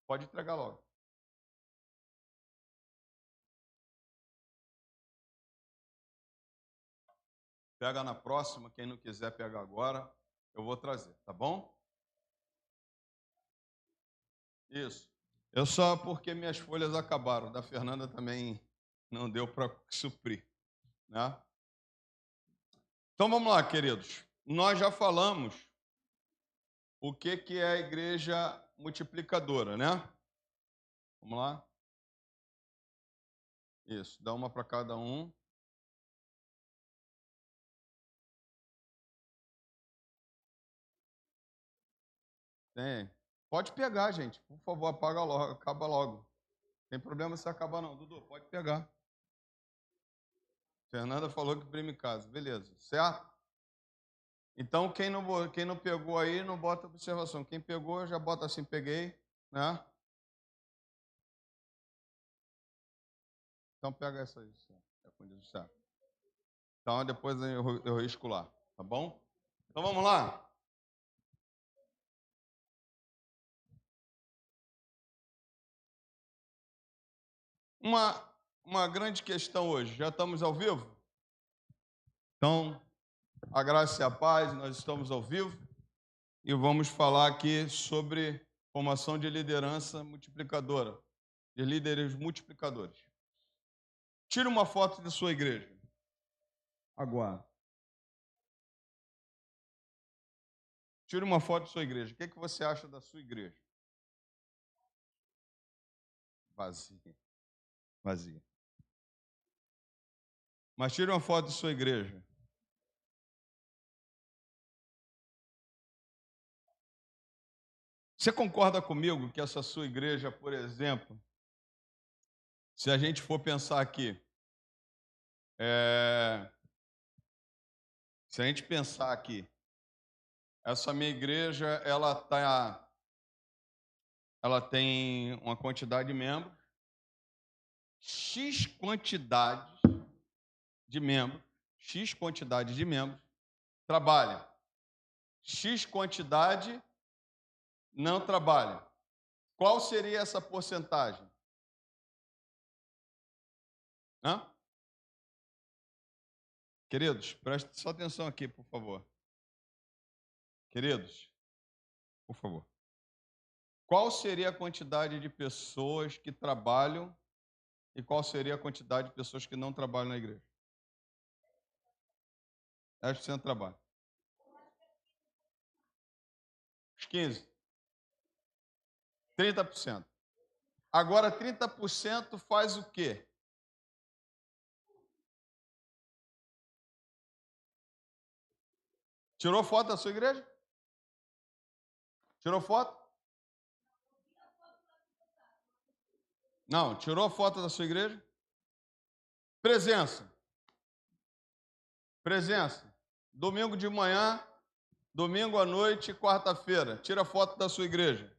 Pode entregar logo. Pega na próxima, quem não quiser pegar agora, eu vou trazer, tá bom? Isso. Eu só porque minhas folhas acabaram, da Fernanda também não deu para suprir, né? Então vamos lá, queridos. Nós já falamos o que é a igreja multiplicadora, né? Vamos lá? Isso, dá uma para cada um. Tem. Pode pegar, gente. Por favor, apaga logo, acaba logo. Não tem problema se acabar não. Dudu, pode pegar. Fernanda falou que prima em casa. Beleza, certo? Então, quem não pegou aí, não bota observação. Quem pegou, já bota assim, peguei, né? Então, pega essa aí, certo? Então, depois eu risco lá, tá bom? Então, vamos lá. Uma grande questão hoje. Já estamos ao vivo? Então, a graça e a paz, nós estamos ao vivo e vamos falar aqui sobre formação de liderança multiplicadora, de líderes multiplicadores. Tira uma foto da sua igreja. Agora. Tira uma foto da sua igreja. O que você acha da sua igreja? Vazia. Vazia. Mas tira uma foto da sua igreja. Você concorda comigo que essa sua igreja, por exemplo, se a gente for pensar aqui, se a gente pensar aqui, essa minha igreja, ela tem uma quantidade de membros, X quantidade de membros, X quantidade de membros trabalha, X quantidade não trabalha. Qual seria essa porcentagem? Hã? Queridos, prestem só atenção aqui, por favor. Queridos, por favor. Qual seria a quantidade de pessoas que trabalham e qual seria a quantidade de pessoas que não trabalham na igreja? 10% trabalho. Os 15%. 30%. Agora, 30% faz o quê? Tirou foto da sua igreja? Tirou foto? Não, tirou foto da sua igreja? Presença. Presença. Domingo de manhã, domingo à noite, quarta-feira. Tira foto da sua igreja.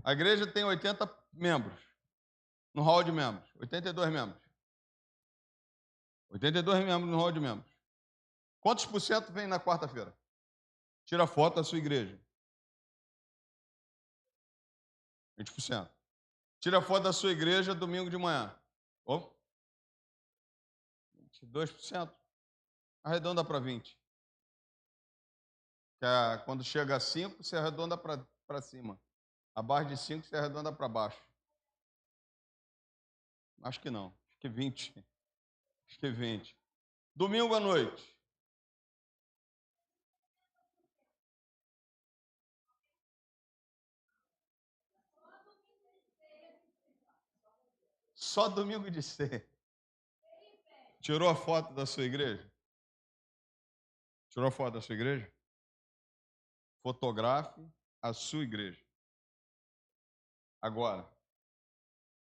A igreja tem 80 membros no hall de membros. 82 membros. 82 membros no hall de membros. Quantos por cento vem na quarta-feira? Tira foto da sua igreja. 20%. Tira foto da sua igreja domingo de manhã. Oh, 22%. Arredonda para 20%. Quando chega a 5, você arredonda para cima. Abaixo de 5, você arredonda para baixo. Acho que não. Acho que 20. Acho que 20. Domingo à noite. Só domingo de ceia. Tirou a foto da sua igreja? Tirou a foto da sua igreja? Fotografe a sua igreja. Agora,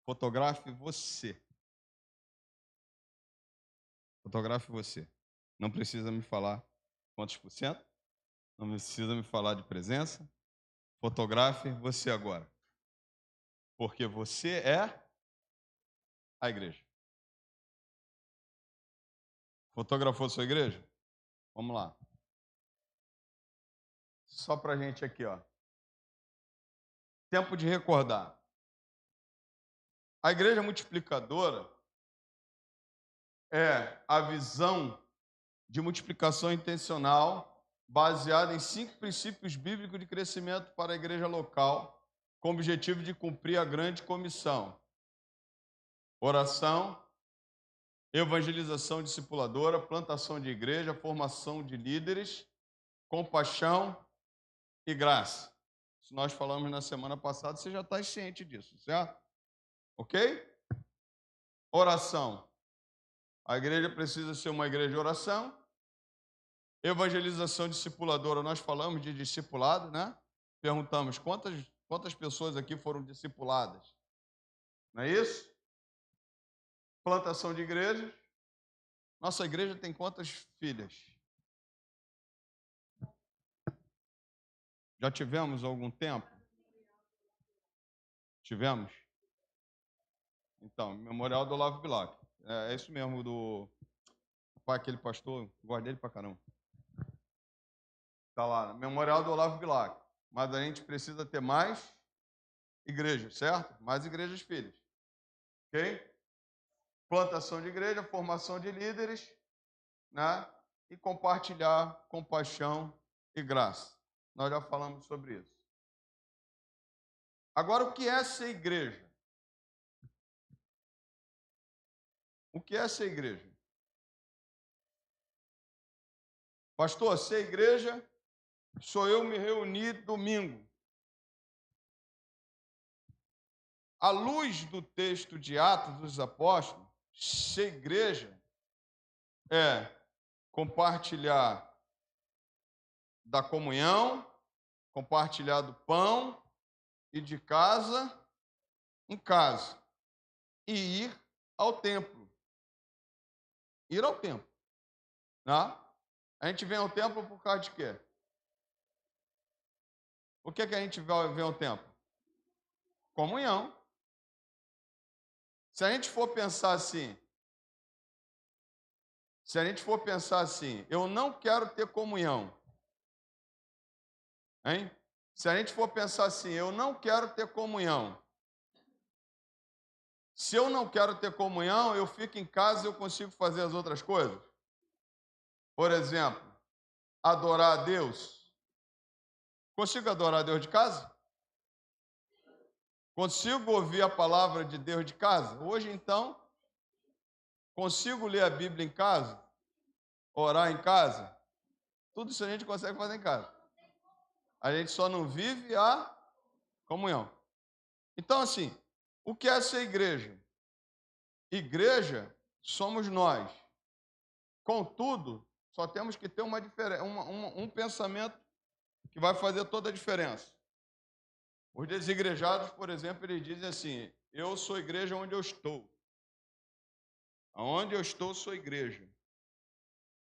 fotografe você. Fotografe você. Não precisa me falar quantos por cento. Não precisa me falar de presença. Fotografe você agora. Porque você é a igreja. Fotografou sua igreja? Vamos lá. Só pra gente aqui, ó. Tempo de recordar. A igreja multiplicadora é a visão de multiplicação intencional baseada em 5 princípios bíblicos de crescimento para a igreja local, com o objetivo de cumprir a grande comissão: oração, evangelização discipuladora, plantação de igreja, formação de líderes, compaixão e graça. Isso nós falamos na semana passada, você já está ciente disso, certo? Ok? Oração. A igreja precisa ser uma igreja de oração. Evangelização discipuladora, nós falamos de discipulado, né? Perguntamos quantas pessoas aqui foram discipuladas. Não é isso? Plantação de igrejas. Nossa igreja tem quantas filhas? Já tivemos algum tempo? Tivemos? Então, Memorial do Olavo Bilac. É isso mesmo, do pai, aquele pastor, gosto dele pra caramba. Está lá, Memorial do Olavo Bilac. Mas a gente precisa ter mais igrejas, certo? Mais igrejas filhas. Ok? Plantação de igreja, formação de líderes, né? E compartilhar compaixão e graça. Nós já falamos sobre isso. Agora, o que é ser igreja? O que é ser igreja? Pastor, ser igreja sou eu me reunir domingo. À luz do texto de Atos dos Apóstolos, ser igreja é compartilhar da comunhão, compartilhar do pão e de casa em casa e ir ao templo. Ir ao templo. Né? A gente vem ao templo por causa de quê? O que a gente vem ao templo? Comunhão. Se a gente for pensar assim, eu não quero ter comunhão. Hein? Se a gente for pensar assim, eu não quero ter comunhão. Se eu não quero ter comunhão, eu fico em casa e eu consigo fazer as outras coisas. Por exemplo, adorar a Deus. Consigo adorar a Deus de casa? Consigo ouvir a palavra de Deus de casa? Hoje, então, consigo ler a Bíblia em casa? Orar em casa? Tudo isso a gente consegue fazer em casa. A gente só não vive a comunhão. Então, assim, o que é ser igreja? Igreja somos nós. Contudo, só temos que ter um pensamento que vai fazer toda a diferença. Os desigrejados, por exemplo, eles dizem assim: eu sou igreja onde eu estou. Aonde eu estou, sou igreja.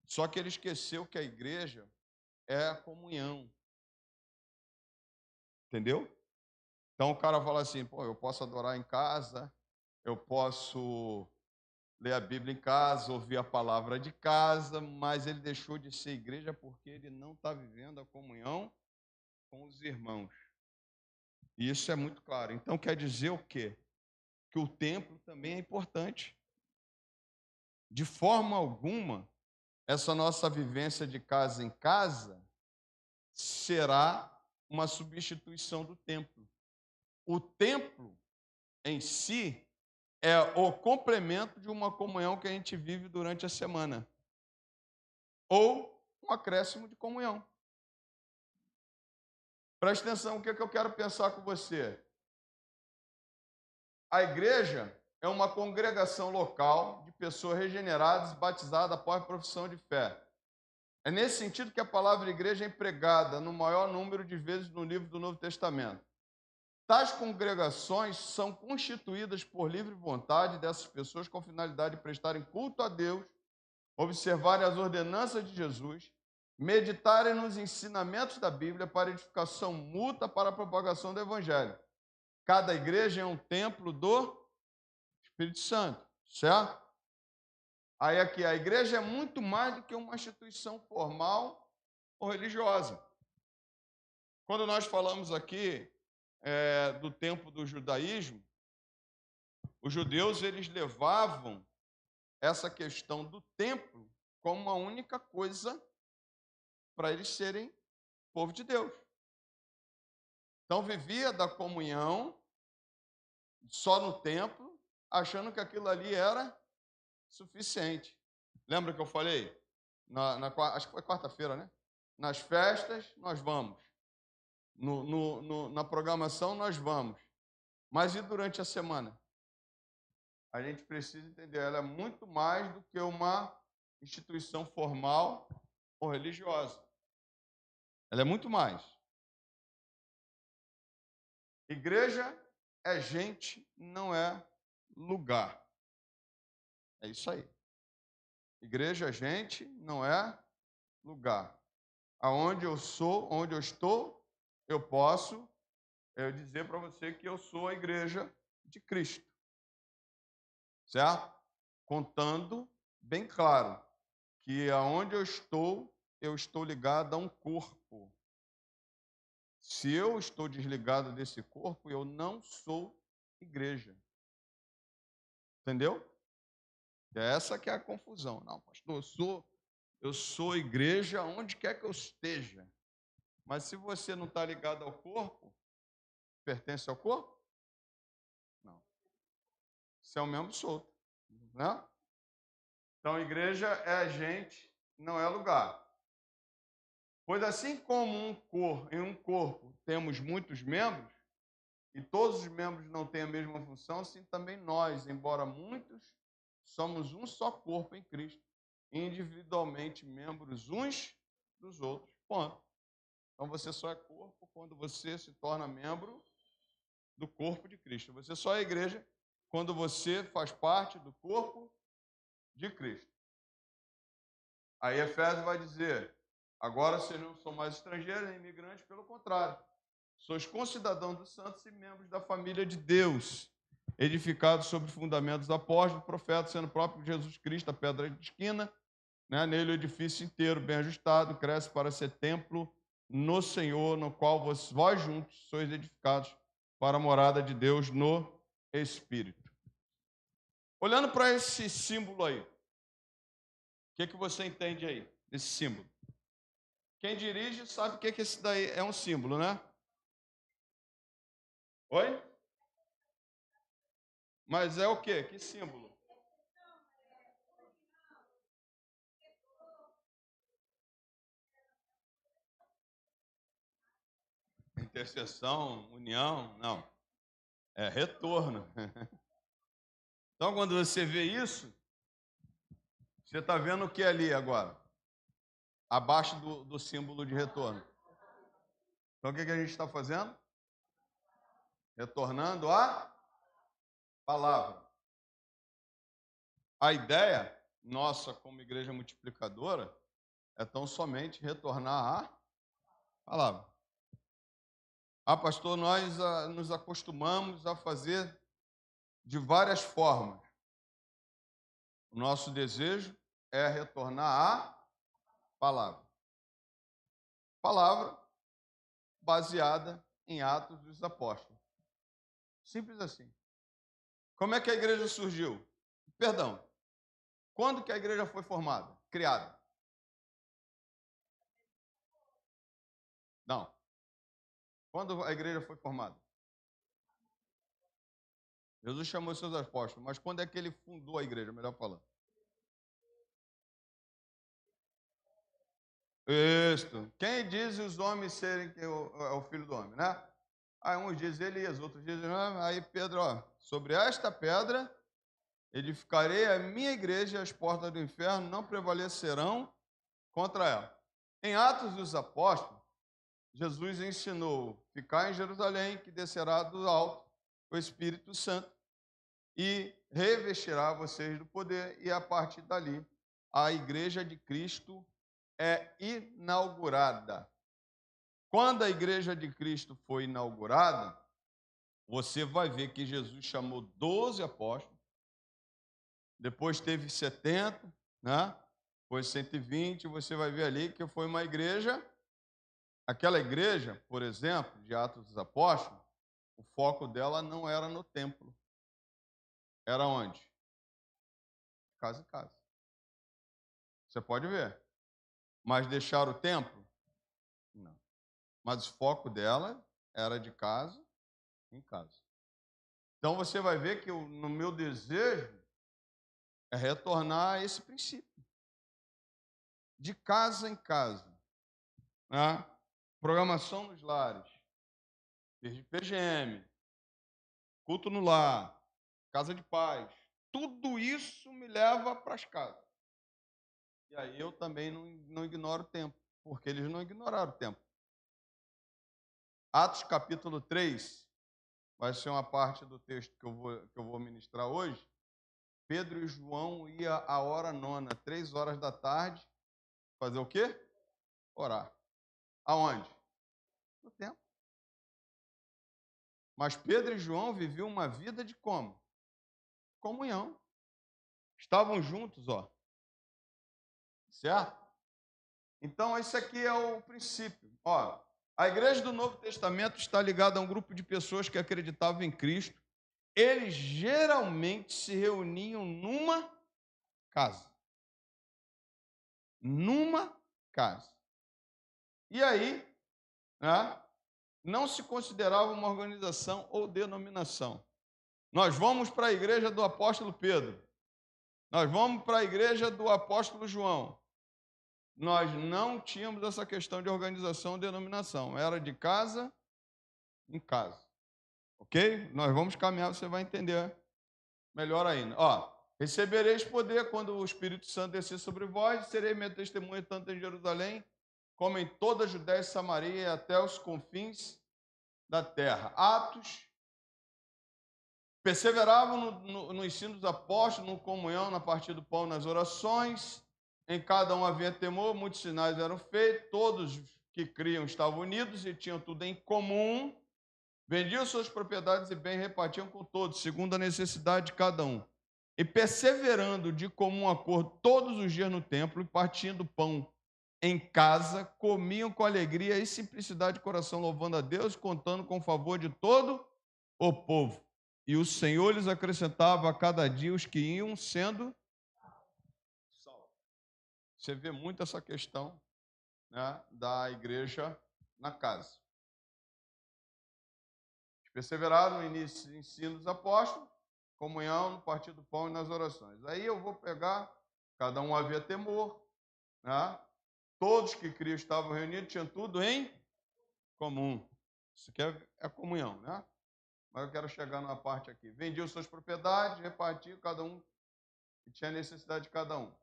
Só que ele esqueceu que a igreja é a comunhão. Entendeu? Então o cara fala assim: pô, eu posso adorar em casa, eu posso ler a Bíblia em casa, ouvir a palavra de casa, mas ele deixou de ser igreja porque ele não está vivendo a comunhão com os irmãos. E isso é muito claro. Então quer dizer o quê? Que o templo também é importante. De forma alguma, essa nossa vivência de casa em casa será uma substituição do templo. O templo em si é o complemento de uma comunhão que a gente vive durante a semana. Ou um acréscimo de comunhão. Preste atenção, o que eu quero pensar com você? A igreja é uma congregação local de pessoas regeneradas, batizadas após a profissão de fé. É nesse sentido que a palavra igreja é empregada no maior número de vezes no livro do Novo Testamento. Tais congregações são constituídas por livre vontade dessas pessoas com a finalidade de prestarem culto a Deus, observarem as ordenanças de Jesus, meditarem nos ensinamentos da Bíblia para edificação mútua para a propagação do Evangelho. Cada igreja é um templo do Espírito Santo, certo? Aí aqui, a igreja é muito mais do que uma instituição formal ou religiosa. Quando nós falamos aqui do tempo do judaísmo, os judeus eles levavam essa questão do templo como uma única coisa para eles serem povo de Deus. Então vivia da comunhão só no templo, achando que aquilo ali era suficiente. Lembra que eu falei? Acho que foi quarta-feira, né? Nas festas nós vamos. Na programação nós vamos. Mas e durante a semana? A gente precisa entender, ela é muito mais do que uma instituição formal ou religiosa. Ela é muito mais. Igreja é gente, não é lugar. É isso aí. Igreja é gente, não é lugar. Aonde eu sou, onde eu estou, eu posso dizer para você que eu sou a igreja de Cristo. Certo? Contando bem claro que aonde eu estou ligado a um corpo. Se eu estou desligado desse corpo, eu não sou igreja. Entendeu? Essa que é a confusão. Não, pastor, eu sou igreja onde quer que eu esteja. Mas se você não está ligado ao corpo, pertence ao corpo? Não. Você é um membro solto. Né? Então, igreja é gente, não é lugar. Pois assim como em um corpo temos muitos membros, e todos os membros não têm a mesma função, assim também nós, embora muitos, somos um só corpo em Cristo, individualmente membros uns dos outros. Ponto. Então você só é corpo quando você se torna membro do corpo de Cristo. Você só é igreja quando você faz parte do corpo de Cristo. Aí Efésios vai dizer: agora vocês não são mais estrangeiros nem imigrantes, pelo contrário. Sois concidadãos dos santos e membros da família de Deus, edificados sobre fundamentos apóstolos, profetas, sendo o próprio Jesus Cristo a pedra de esquina, né? Nele o edifício inteiro, bem ajustado, cresce para ser templo no Senhor, no qual vós juntos sois edificados para a morada de Deus no Espírito. Olhando para esse símbolo aí, o que você entende aí, desse símbolo? Quem dirige sabe o que esse daí é um símbolo, né? Oi? Mas é o quê? Que símbolo? Intercessão, união? Não. É retorno. Então, quando você vê isso, você está vendo o que ali agora? Abaixo do símbolo de retorno. Então, o que a gente está fazendo? Retornando a palavra. A ideia nossa como igreja multiplicadora é tão somente retornar a palavra. Pastor, nós nos acostumamos a fazer de várias formas. O nosso desejo é retornar à palavra. Palavra baseada em Atos dos Apóstolos. Simples assim. Como é que a igreja surgiu? Perdão. Quando que a igreja foi formada? Criada? Não. Quando a igreja foi formada? Jesus chamou seus apóstolos, mas quando é que ele fundou a igreja, melhor falando? Isto. Quem diz os homens serem que é o filho do homem, né? Aí uns dizem Elias, outros dizem... Aí Pedro, sobre esta pedra edificarei a minha igreja e as portas do inferno não prevalecerão contra ela. Em Atos dos Apóstolos, Jesus ensinou: ficar em Jerusalém, que descerá do alto o Espírito Santo e revestirá vocês do poder, e a partir dali a igreja de Cristo é inaugurada. Quando a igreja de Cristo foi inaugurada, você vai ver que Jesus chamou 12 apóstolos, depois teve 70, né? Depois 120, você vai ver ali que foi uma igreja. Aquela igreja, por exemplo, de Atos dos Apóstolos, O foco dela não era no templo. Era onde? Casa em casa. Você pode ver. Mas deixar o templo? Não. Mas o foco dela era de casa em casa. Então você vai ver que no meu desejo é retornar a esse princípio. De casa em casa. Né? Programação nos lares. PGM. Culto no lar. Casa de paz. Tudo isso me leva para as casas. E aí eu também não ignoro o tempo, porque eles não ignoraram o tempo. Atos capítulo 3, vai ser uma parte do texto que eu vou ministrar hoje. Pedro e João iam à hora nona, 3 horas da tarde, fazer o quê? Orar. Aonde? No templo. Mas Pedro e João viviam uma vida de como? Comunhão. Estavam juntos, ó. Certo? Então, esse aqui é o princípio. Ó, a igreja do Novo Testamento está ligada a um grupo de pessoas que acreditavam em Cristo. Eles geralmente se reuniam numa casa. Numa casa. E aí, né, não se considerava uma organização ou denominação. Nós vamos para a igreja do apóstolo Pedro. Nós vamos para a igreja do apóstolo João. Nós não tínhamos essa questão de organização ou denominação. Era de casa em casa. Ok? Nós vamos caminhar, você vai entender melhor ainda. Ó, recebereis poder quando o Espírito Santo descer sobre vós, e serei minha testemunha tanto em Jerusalém, como em toda a Judéia e Samaria e até os confins da terra. Atos. Perseveravam no ensino dos apóstolos, no comunhão, na partilha do pão, nas orações. Em cada um havia temor, muitos sinais eram feitos, todos que criam estavam unidos e tinham tudo em comum. Vendiam suas propriedades e bens, repartiam com todos, segundo a necessidade de cada um. E perseverando de comum acordo todos os dias no templo, e partindo pão em casa, comiam com alegria e simplicidade de coração, louvando a Deus, contando com o favor de todo o povo. E o Senhor lhes acrescentava a cada dia os que iam sendo salvos. Você vê muito essa questão, né, da igreja na casa. Perseveraram no ensino dos apóstolos, comunhão, no partir do pão e nas orações. Aí eu vou pegar, cada um havia temor, né? Todos que criam estavam reunidos, tinham tudo em comum. Isso aqui é comunhão, né? Mas eu quero chegar numa parte aqui. Vendiam suas propriedades, repartiam cada um que tinha necessidade de cada um.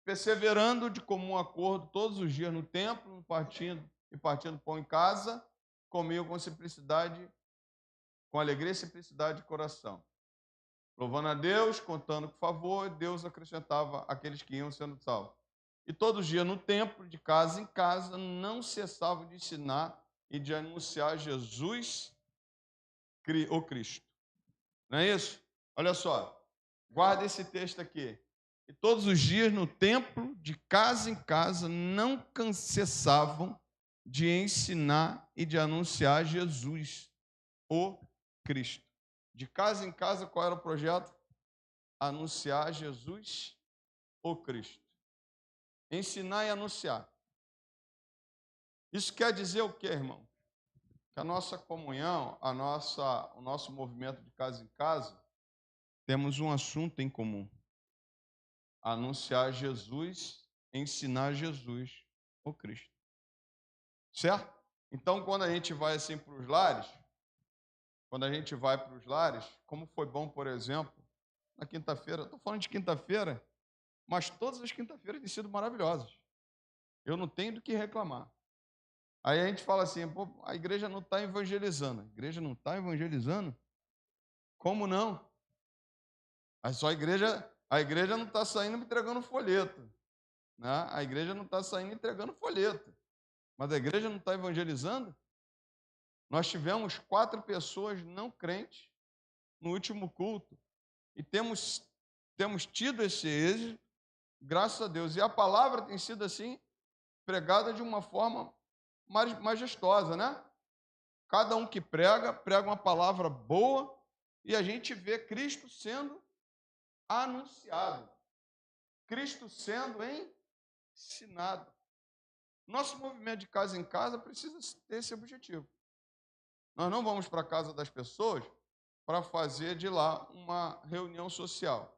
Perseverando de comum acordo todos os dias no templo, partindo pão em casa, comiam com simplicidade, com alegria e simplicidade de coração. Louvando a Deus, contando com favor, Deus acrescentava aqueles que iam sendo salvos. E todos os dias no templo, de casa em casa, não cessavam de ensinar e de anunciar Jesus, o Cristo. Não é isso? Olha só, guarda esse texto aqui. E todos os dias no templo, de casa em casa, não cessavam de ensinar e de anunciar Jesus, o Cristo. De casa em casa, qual era o projeto? Anunciar Jesus, o Cristo. Ensinar e anunciar. Isso quer dizer o quê, irmão? Que a nossa comunhão, o nosso movimento de casa em casa, temos um assunto em comum. Anunciar Jesus, ensinar Jesus, o Cristo. Certo? Então, quando a gente vai assim para os lares, como foi bom, por exemplo, na quinta-feira, estou falando de quinta-feira, mas todas as quinta-feiras têm sido maravilhosas. Eu não tenho do que reclamar. Aí a gente fala assim, pô, a igreja não está evangelizando. A igreja não está evangelizando? Como não? A igreja não está saindo entregando folheto. Né? A igreja não está saindo entregando folheto. Mas a igreja não está evangelizando? Nós tivemos 4 pessoas não crentes no último culto. E temos tido esse êxito, graças a Deus. E a palavra tem sido assim, pregada de uma forma majestosa, né? Cada um que prega, prega uma palavra boa e a gente vê Cristo sendo anunciado, Cristo sendo ensinado. Nosso movimento de casa em casa precisa ter esse objetivo. Nós não vamos para a casa das pessoas para fazer de lá uma reunião social.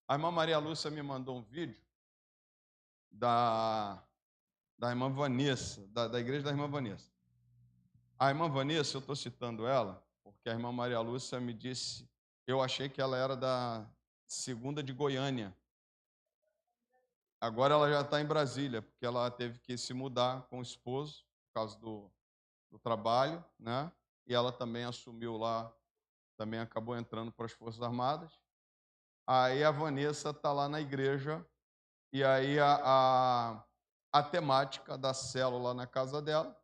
A irmã Maria Lúcia me mandou um vídeo da irmã Vanessa, da igreja da irmã Vanessa. A irmã Vanessa, eu estou citando ela, porque a irmã Maria Lúcia me disse, eu achei que ela era da segunda de Goiânia. Agora ela já está em Brasília, porque ela teve que se mudar com o esposo, por causa do trabalho, né? E ela também assumiu lá, também acabou entrando para as Forças Armadas. Aí a Vanessa está lá na igreja, e aí a temática da célula na casa dela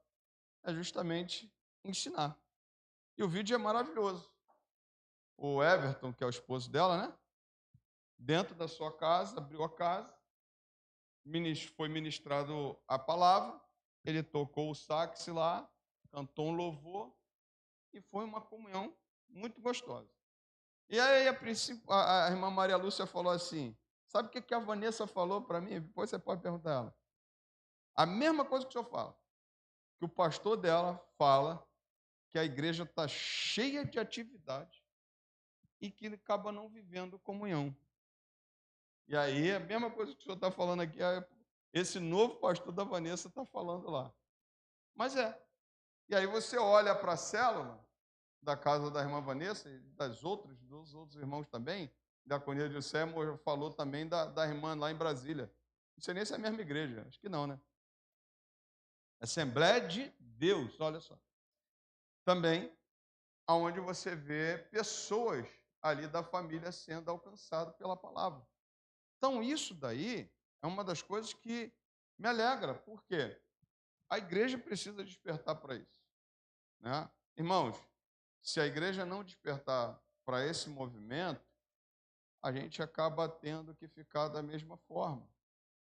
é justamente ensinar. E o vídeo é maravilhoso. O Everton, que é o esposo dela, né? Dentro da sua casa, abriu a casa, foi ministrado a palavra, ele tocou o sax lá, cantou um louvor e foi uma comunhão muito gostosa. E aí, a princípio, a irmã Maria Lúcia falou assim, sabe o que a Vanessa falou para mim? Depois você pode perguntar a ela. A mesma coisa que o senhor fala, que o pastor dela fala que a igreja está cheia de atividade e que acaba não vivendo comunhão. E aí, a mesma coisa que o senhor está falando aqui, esse novo pastor da Vanessa está falando lá. Mas é. E aí você olha para a célula da casa da irmã Vanessa e dos outros irmãos também, da Conia de Semo falou também da irmã lá em Brasília. Não sei nem se é a mesma igreja, acho que não, né? Assembleia de Deus, olha só. Também, aonde você vê pessoas ali da família sendo alcançadas pela palavra. Então, isso daí é uma das coisas que me alegra. Por quê? A igreja precisa despertar para isso, né? Irmãos, se a igreja não despertar para esse movimento, a gente acaba tendo que ficar da mesma forma.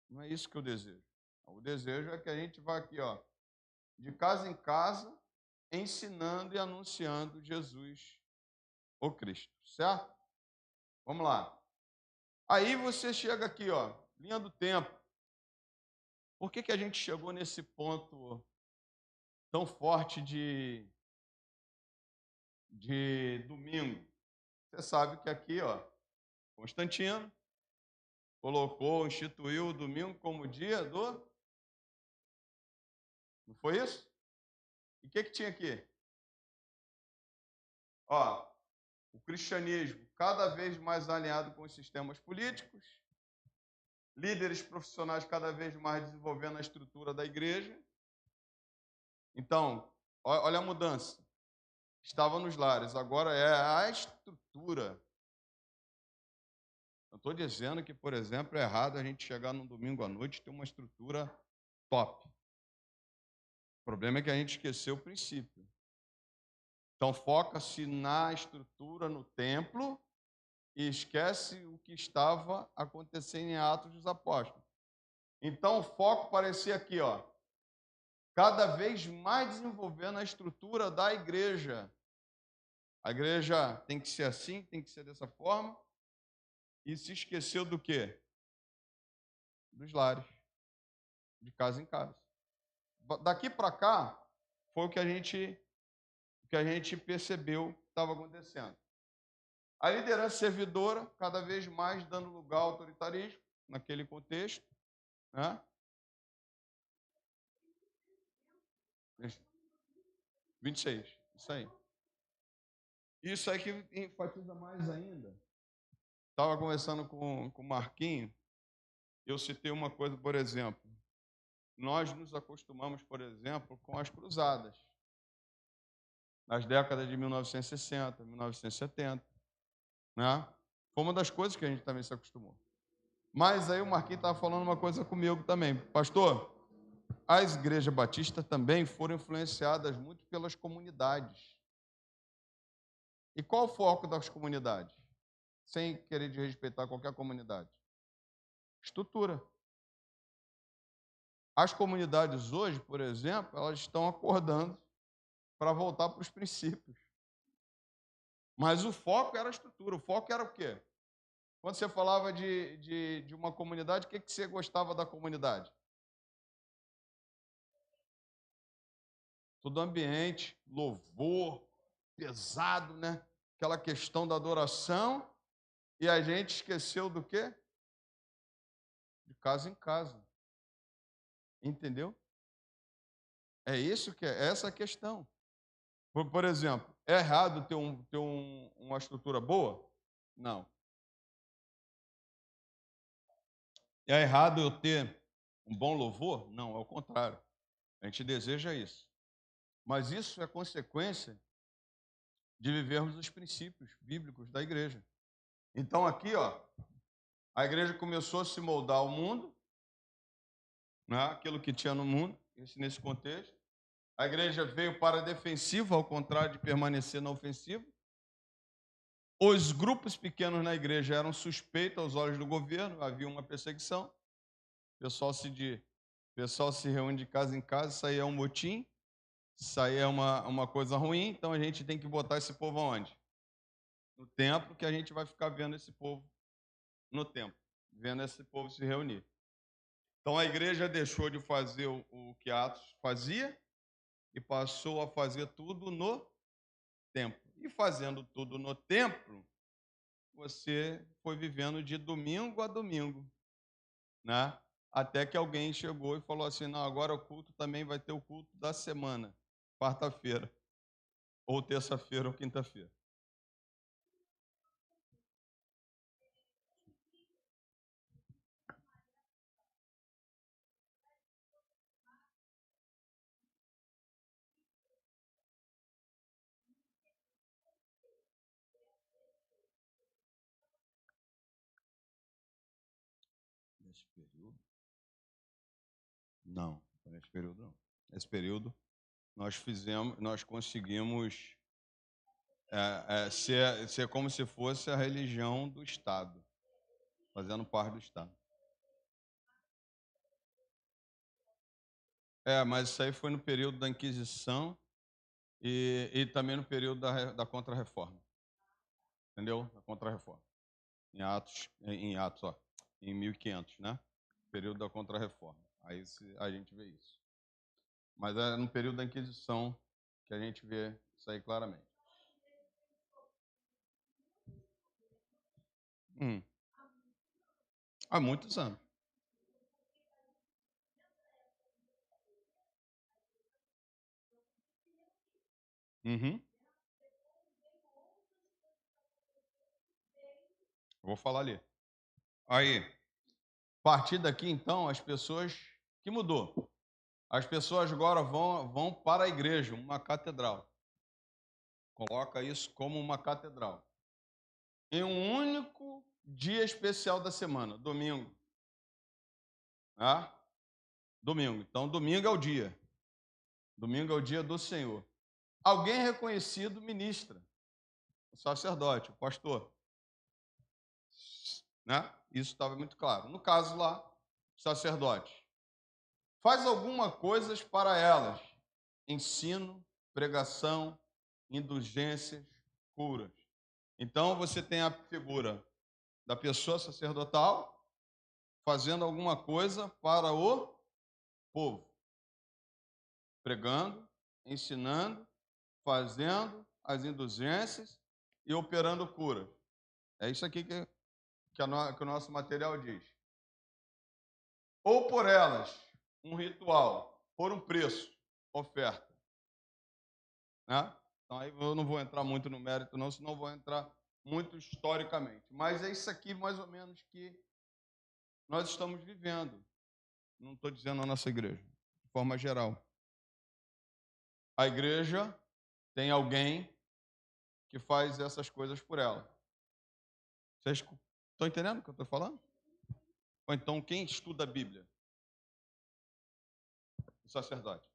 Não é isso que eu desejo. O desejo é que a gente vá aqui, ó, de casa em casa, ensinando e anunciando Jesus, o Cristo, certo? Vamos lá. Aí você chega aqui, ó, linha do tempo. Por que a gente chegou nesse ponto tão forte de domingo? Você sabe que aqui, ó, Constantino instituiu o domingo como dia do... Não foi isso? E o que tinha aqui? Ó, o cristianismo cada vez mais alinhado com os sistemas políticos, líderes profissionais cada vez mais desenvolvendo a estrutura da igreja. Então, olha a mudança. Estava nos lares, agora é a estrutura. Não estou dizendo que, por exemplo, é errado a gente chegar num domingo à noite e ter uma estrutura top. O problema é que a gente esqueceu o princípio. Então, foca-se na estrutura, no templo, e esquece o que estava acontecendo em Atos dos Apóstolos. Então, o foco parecia aqui, ó, cada vez mais desenvolvendo a estrutura da igreja. A igreja tem que ser assim, tem que ser dessa forma, e se esqueceu do quê? Dos lares, de casa em casa. Daqui para cá, foi o que a gente percebeu que estava acontecendo. A liderança servidora, cada vez mais dando lugar ao autoritarismo, naquele contexto, né? 26, isso aí. Isso aí que enfatiza mais ainda. Estava conversando com o Marquinho, eu citei uma coisa, por exemplo, nós nos acostumamos, por exemplo, com as cruzadas, nas décadas de 1960, 1970, né? Foi uma das coisas que a gente também se acostumou. Mas aí o Marquinhos estava falando uma coisa comigo também. Pastor, as igrejas batistas também foram influenciadas muito pelas comunidades. E qual o foco das comunidades? Sem querer desrespeitar qualquer comunidade. Estrutura. As comunidades hoje, por exemplo, elas estão acordando para voltar para os princípios. Mas o foco era a estrutura. O foco era o quê? Quando você falava de uma comunidade, o que você gostava da comunidade? Todo ambiente, louvor, pesado, né? Aquela questão da adoração. E a gente esqueceu do quê? De casa em casa. Entendeu? É isso que é essa a questão. Por exemplo, é errado ter uma estrutura boa? Não. É errado eu ter um bom louvor? Não, é o contrário. A gente deseja isso. Mas isso é consequência de vivermos os princípios bíblicos da igreja. Então aqui, ó, a igreja começou a se moldar ao mundo, né, aquilo que tinha no mundo, nesse contexto. A igreja veio para a defensiva, ao contrário de permanecer na ofensiva. Os grupos pequenos na igreja eram suspeitos aos olhos do governo, havia uma perseguição. O pessoal se reúne de casa em casa, isso aí é um motim, isso aí é uma coisa ruim, então a gente tem que botar esse povo aonde? No templo, que a gente vai ficar vendo esse povo no templo, vendo esse povo se reunir. Então a igreja deixou de fazer o que Atos fazia e passou a fazer tudo no templo. E fazendo tudo no templo, você foi vivendo de domingo a domingo, né? Até que alguém chegou e falou assim: não, agora o culto também vai ter o culto da semana, quarta-feira, ou terça-feira ou quinta-feira. Nesse período? Não, nesse período não. Nesse período nós conseguimos ser como se fosse a religião do Estado, fazendo parte do Estado. Mas isso aí foi no período da Inquisição e também no período da Contra-Reforma. Entendeu? Da Contra-Reforma. Em Atos, ó, em 1500, né? Período da Contra-Reforma. Aí a gente vê isso. Mas é no período da Inquisição que a gente vê isso aí claramente. Há muitos anos. Uhum. Vou falar ali. Aí, a partir daqui, então, as pessoas... que mudou? As pessoas agora vão para a igreja, uma catedral. Coloca isso como uma catedral. Em um único dia especial da semana, domingo. Né? Domingo. Então, domingo é o dia. Domingo é o dia do Senhor. Alguém reconhecido ministra. O sacerdote, o pastor. Né? Isso estava muito claro. No caso lá, o sacerdote. Faz alguma coisa para elas. Ensino, pregação, indulgências, curas. Então, você tem a figura da pessoa sacerdotal fazendo alguma coisa para o povo. Pregando, ensinando, fazendo as indulgências e operando cura. É isso aqui que o nosso material diz. Ou por elas, um ritual, por um preço, oferta. Né? Então aí eu não vou entrar muito no mérito, não, senão vou entrar muito historicamente. Mas é isso aqui, mais ou menos, que nós estamos vivendo. Não estou dizendo a nossa igreja, de forma geral. A igreja tem alguém que faz essas coisas por ela. Vocês estão entendendo o que eu estou falando? Ou então, quem estuda a Bíblia? O sacerdote.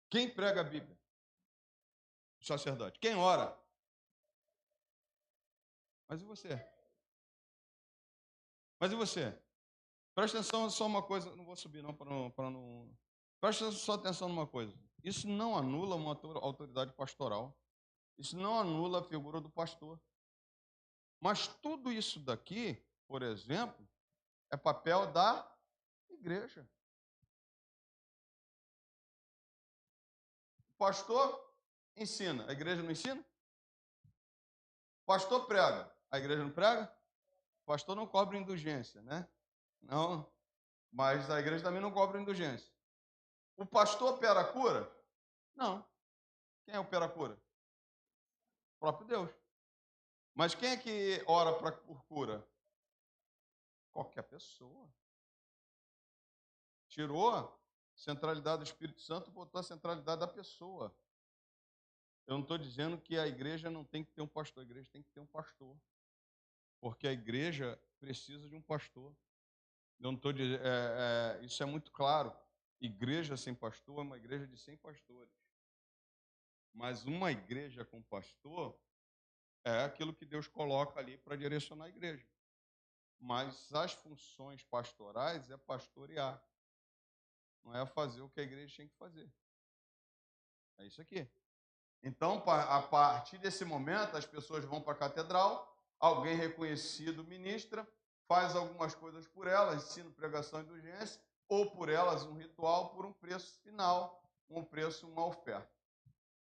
Quem prega a Bíblia? O sacerdote. Quem ora? Mas e você? Mas e você? Presta atenção só uma coisa. Não vou subir não para não. Presta só atenção numa coisa. Isso não anula uma autoridade pastoral. Isso não anula a figura do pastor. Mas tudo isso daqui, por exemplo, é papel da igreja. O pastor ensina, a igreja não ensina? O pastor prega, a igreja não prega? O pastor não cobra indulgência, né? Não, mas a igreja também não cobra indulgência. O pastor opera a cura? Não. Quem opera a cura? O próprio Deus. Mas quem é que ora por cura? Qualquer pessoa. Tirou a centralidade do Espírito Santo, botou a centralidade da pessoa. Eu não estou dizendo que a igreja não tem que ter um pastor, a igreja tem que ter um pastor. Porque a igreja precisa de um pastor. Eu não estou dizendo, isso é muito claro. Igreja sem pastor é uma igreja de 100 pastores. Mas uma igreja com pastor é aquilo que Deus coloca ali para direcionar a igreja. Mas as funções pastorais é pastorear. Não é fazer o que a igreja tem que fazer. É isso aqui. Então, a partir desse momento, as pessoas vão para a catedral, alguém reconhecido ministra, faz algumas coisas por elas, ensino, pregação e indulgência, ou por elas um ritual por um preço final, um preço, uma oferta.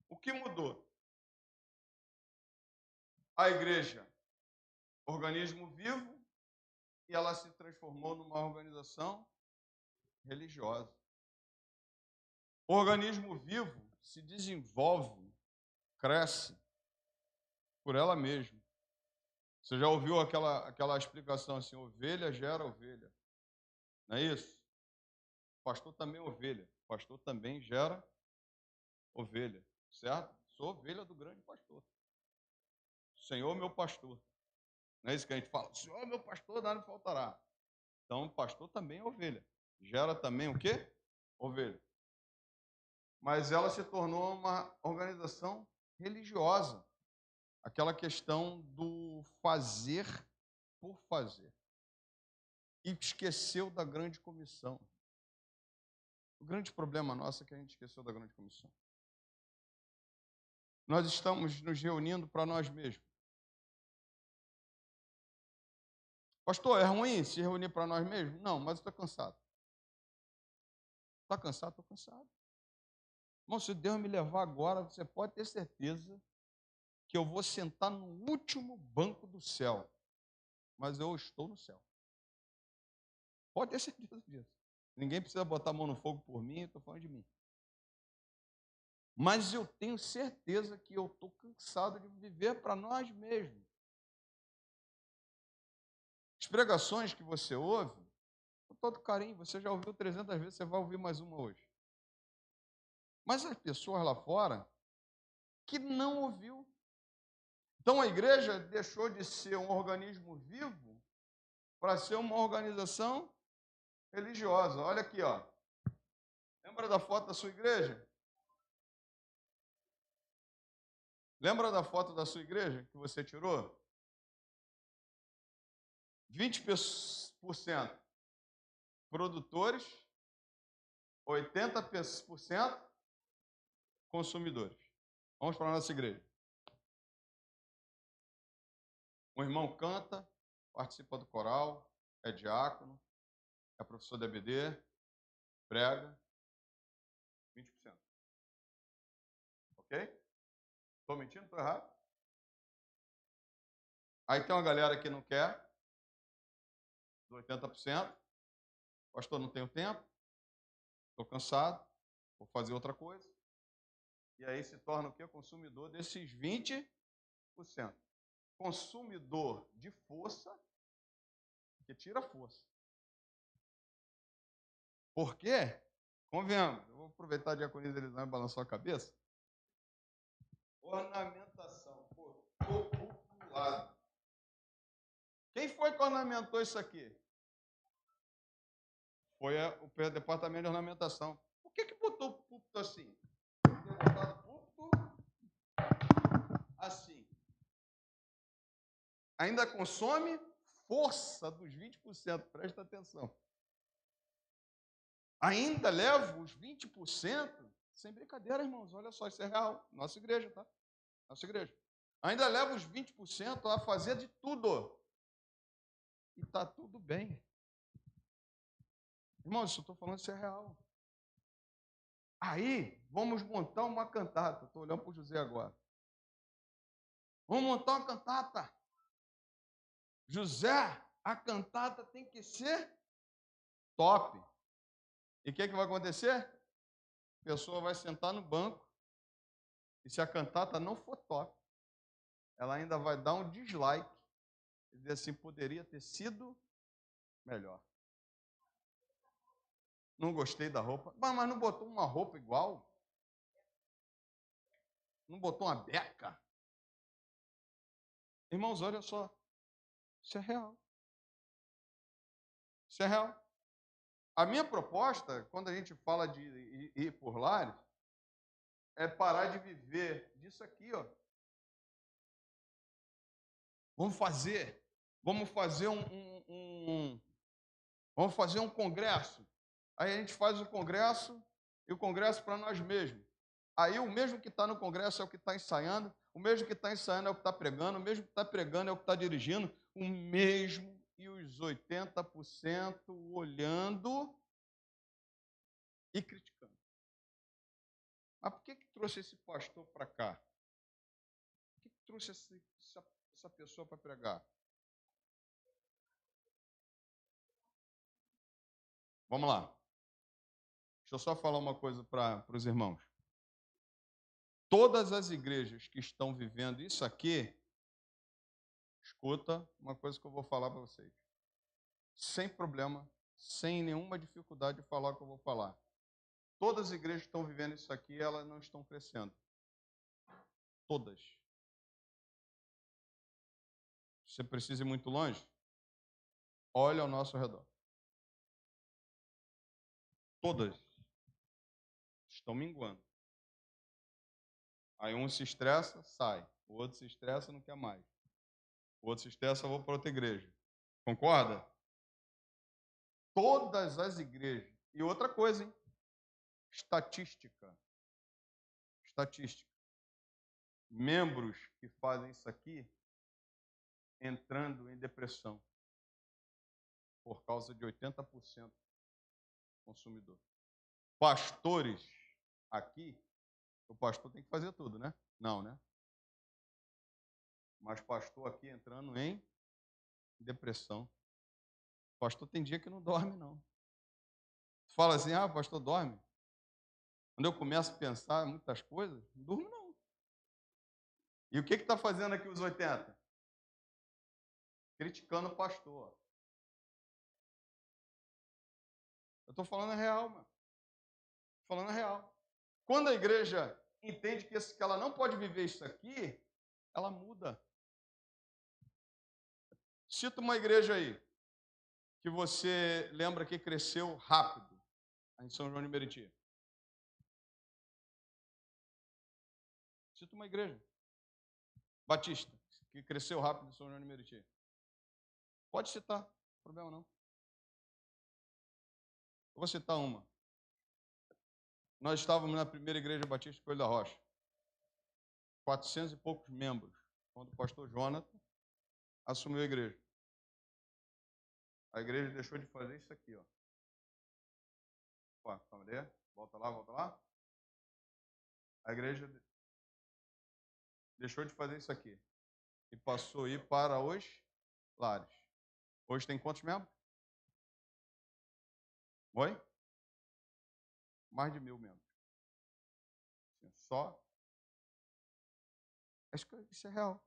O que mudou? A igreja, organismo vivo, e ela se transformou numa organização religiosa. O organismo vivo se desenvolve, cresce por ela mesma. Você já ouviu aquela explicação assim, ovelha gera ovelha. Não é isso? O pastor também é ovelha. O pastor também gera ovelha, certo? Sou ovelha do grande pastor. Senhor, meu pastor. Não é isso que a gente fala? Senhor, meu pastor, nada me faltará. Então, o pastor também é ovelha. Gera também o quê? Ovelha. Mas ela se tornou uma organização religiosa. Aquela questão do fazer por fazer. E esqueceu da grande comissão. O grande problema nosso é que a gente esqueceu da grande comissão. Nós estamos nos reunindo para nós mesmos. Pastor, é ruim se reunir para nós mesmos? Não, mas eu estou cansado. Está cansado? Estou cansado. Irmão, se Deus me levar agora, você pode ter certeza que eu vou sentar no último banco do céu. Mas eu estou no céu. Pode ter certeza disso. Ninguém precisa botar a mão no fogo por mim, eu estou falando de mim. Mas eu tenho certeza que eu estou cansado de viver para nós mesmos. As pregações que você ouve, com todo carinho, você já ouviu 300 vezes, você vai ouvir mais uma hoje. Mas as pessoas lá fora que não ouviu. Então a igreja deixou de ser um organismo vivo para ser uma organização religiosa. Olha aqui, ó. Lembra da foto da sua igreja? Lembra da foto da sua igreja que você tirou? 20% produtores, 80% consumidores. Vamos para a nossa igreja. Um irmão canta, participa do coral, é diácono, é professor da EBD, prega, 20%. Ok? Estou mentindo? Estou errado? Aí tem uma galera que não quer, dos 80%. Pastor, não tenho tempo, estou cansado, vou fazer outra coisa. E aí se torna o quê? Consumidor desses 20%. Consumidor de força, que tira força. Por quê? Convenhamos. Eu vou aproveitar a diaconia deles e balançar a cabeça. Ornamentação. Pô, estou populado. Quem foi que ornamentou isso aqui? Foi o departamento de ornamentação. Por que botou o púlpito assim? Ter botado o púlpito assim. Ainda consome força dos 20%, presta atenção. Ainda leva os 20%, Sem brincadeira, irmãos. Olha só, isso é real. Nossa igreja, tá? Nossa igreja. Ainda leva os 20% a fazer de tudo. E tá tudo bem. Irmãos, isso eu estou falando, isso é real. Aí, vamos montar uma cantata. Estou olhando para o José agora. Vamos montar uma cantata. José, a cantata tem que ser top. E o que vai acontecer? A pessoa vai sentar no banco e se a cantata não for top, ela ainda vai dar um dislike e dizer assim, poderia ter sido melhor. Não gostei da roupa. Mas não botou uma roupa igual? Não botou uma beca? Irmãos, olha só. Isso é real. Isso é real. A minha proposta, quando a gente fala de ir por lares, é parar de viver disso aqui, ó. Vamos fazer vamos fazer um congresso. Aí a gente faz o congresso e o congresso para nós mesmos. Aí o mesmo que está no congresso é o que está ensaiando, o mesmo que está ensaiando é o que está pregando, o mesmo que está pregando é o que está dirigindo, o mesmo e os 80% olhando e criticando. Mas por que trouxe esse pastor para cá? Por que trouxe essa pessoa para pregar? Vamos lá. Deixa eu só falar uma coisa para os irmãos. Todas as igrejas que estão vivendo isso aqui, escuta uma coisa que eu vou falar para vocês. Sem problema, sem nenhuma dificuldade de falar o que eu vou falar. Todas as igrejas que estão vivendo isso aqui, elas não estão crescendo. Todas. Você precisa ir muito longe? Olha ao nosso redor. Todas estão minguando. Aí um se estressa, sai. O outro se estressa, não quer mais. O outro se estressa, vou para outra igreja. Concorda? Todas as igrejas. E outra coisa, hein? Estatística. Membros que fazem isso aqui entrando em depressão por causa de 80% consumidor. Pastores aqui, o pastor tem que fazer tudo, né? Não, né? Mas pastor aqui entrando em depressão. Pastor tem dia que não dorme, não. Fala assim, pastor dorme. Quando eu começo a pensar em muitas coisas, não durmo não. E o que está fazendo aqui os 80? Criticando o pastor. Eu estou falando a real, mano. Estou falando a real. Quando a igreja entende que ela não pode viver isso aqui, ela muda. Cita uma igreja aí que você lembra que cresceu rápido, em São João de Meriti. Cita uma igreja batista que cresceu rápido em São João de Meriti. Pode citar, não tem problema não. Eu vou citar uma. Nós estávamos na primeira igreja batista de Coelho da Rocha. 400 e poucos membros, quando o pastor Jonathan assumiu a igreja. A igreja deixou de fazer isso aqui, ó. Cadê? Volta lá. A igreja deixou de fazer isso aqui e passou a ir para os lares. Hoje tem quantos membros? Oi? Mais de 1.000 membros. Só. Isso é real.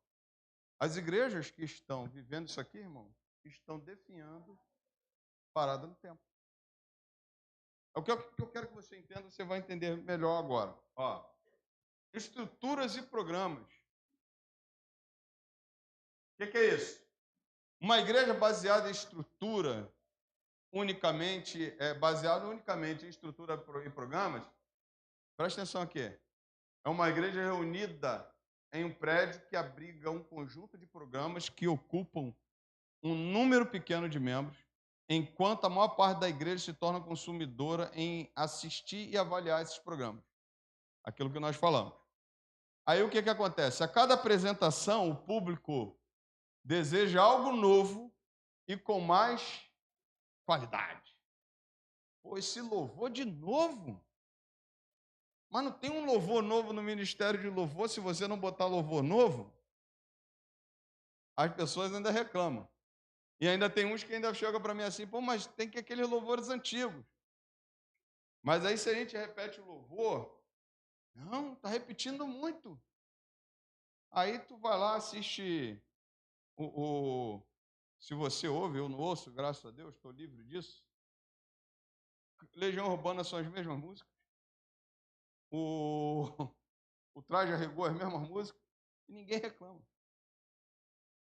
As igrejas que estão vivendo isso aqui, irmão, estão definhando parada no tempo. O que eu quero que você entenda, você vai entender melhor agora. Ó, estruturas e programas. O que é isso? Uma igreja baseada em estrutura, baseada unicamente em estrutura e programas, presta atenção aqui. É uma igreja reunida em um prédio que abriga um conjunto de programas que ocupam um número pequeno de membros, enquanto a maior parte da igreja se torna consumidora em assistir e avaliar esses programas. aquilo que nós falamos. Aí o que acontece? A cada apresentação, o público deseja algo novo e com mais qualidade. Pô, esse louvor de novo? Mas não tem um louvor novo no Ministério de Louvor se você não botar louvor novo? As pessoas ainda reclamam. E ainda tem uns que ainda chegam para mim assim, pô, mas tem que aqueles louvores antigos. Mas aí se a gente repete o louvor, não, está repetindo muito. Aí tu vai lá, assiste se você ouve, eu não ouço, graças a Deus, estou livre disso. Legião Urbana são as mesmas músicas. O Traje a Rigor, as mesmas músicas. E ninguém reclama.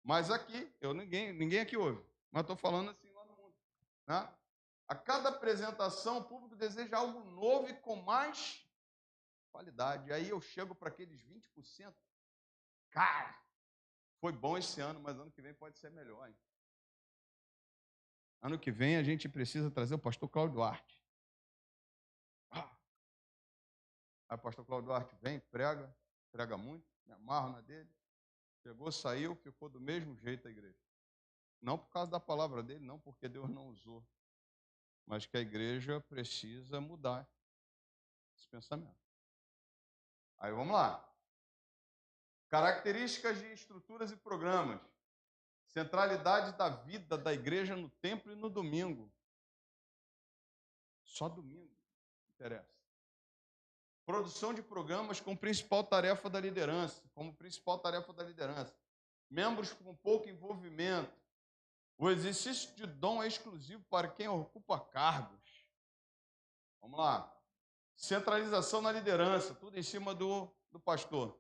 Mas aqui, ninguém aqui ouve. Mas estou falando assim lá no mundo. Né? A cada apresentação, o público deseja algo novo e com mais qualidade. E aí eu chego para aqueles 20%. Cara, foi bom esse ano, mas ano que vem pode ser melhor. Hein? Ano que vem a gente precisa trazer o pastor Cláudio Duarte. Aí o pastor Cláudio Duarte vem, prega muito, me amarro na dele. Chegou, saiu, ficou do mesmo jeito a igreja. Não por causa da palavra dele, não porque Deus não usou, mas que a igreja precisa mudar esse pensamento. Aí vamos lá. Características de estruturas e programas. Centralidade da vida da igreja no templo e no domingo. Só domingo interessa. Produção de programas como principal tarefa da liderança. Membros com pouco envolvimento. O exercício de dom é exclusivo para quem ocupa cargos. Vamos lá. Centralização na liderança, tudo em cima do pastor.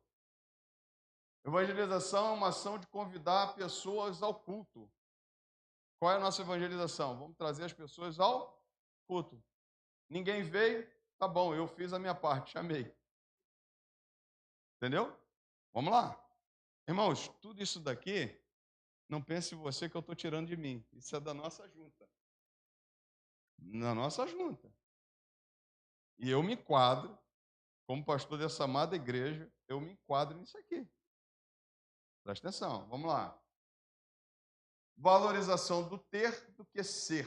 Evangelização é uma ação de convidar pessoas ao culto. Qual é a nossa evangelização? Vamos trazer as pessoas ao culto. Ninguém veio, tá bom, eu fiz a minha parte, chamei. Entendeu? Vamos lá. Irmãos, tudo isso daqui, não pense você que eu estou tirando de mim. Isso é da nossa junta. Na nossa junta. E eu me enquadro, como pastor dessa amada igreja, eu me enquadro nisso aqui. Presta atenção, vamos lá. Valorização do ter do que ser.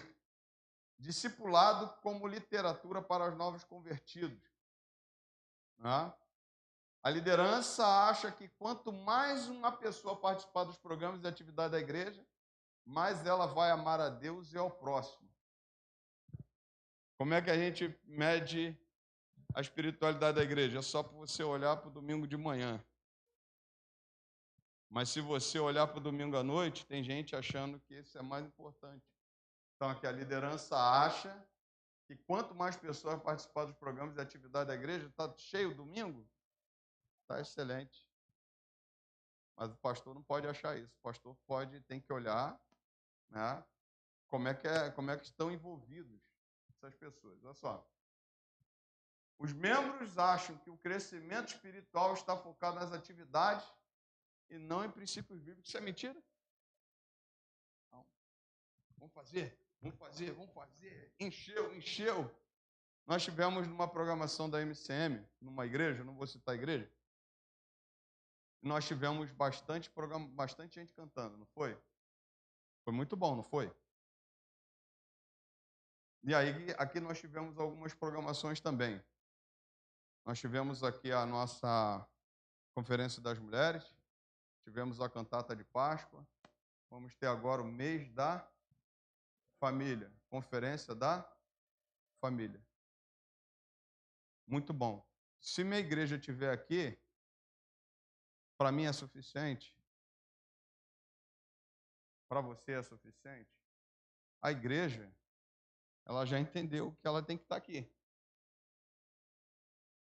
Discipulado como literatura para os novos convertidos. A liderança acha que quanto mais uma pessoa participar dos programas de atividade da igreja, mais ela vai amar a Deus e ao próximo. Como é que a gente mede a espiritualidade da igreja? É só para você olhar para o domingo de manhã. Mas se você olhar para o domingo à noite, tem gente achando que esse é mais importante. Então, aqui a liderança acha que quanto mais pessoas participar dos programas de atividade da igreja, está cheio o domingo, está excelente. Mas o pastor não pode achar isso. O pastor tem que olhar, né, como é que estão envolvidos essas pessoas. Olha só. Os membros acham que o crescimento espiritual está focado nas atividades e não em princípios bíblicos. Isso é mentira? Não. Vamos fazer. Encheu. Nós tivemos numa programação da MCM, numa igreja, não vou citar a igreja, nós tivemos bastante gente cantando, não foi? Foi muito bom, não foi? E aí, aqui nós tivemos algumas programações também. Nós tivemos aqui a nossa Conferência das Mulheres, tivemos a cantata de Páscoa, vamos ter agora o mês da família, Conferência da Família. Muito bom. Se minha igreja estiver aqui, para mim é suficiente, para você é suficiente, a igreja, ela já entendeu que ela tem que estar aqui.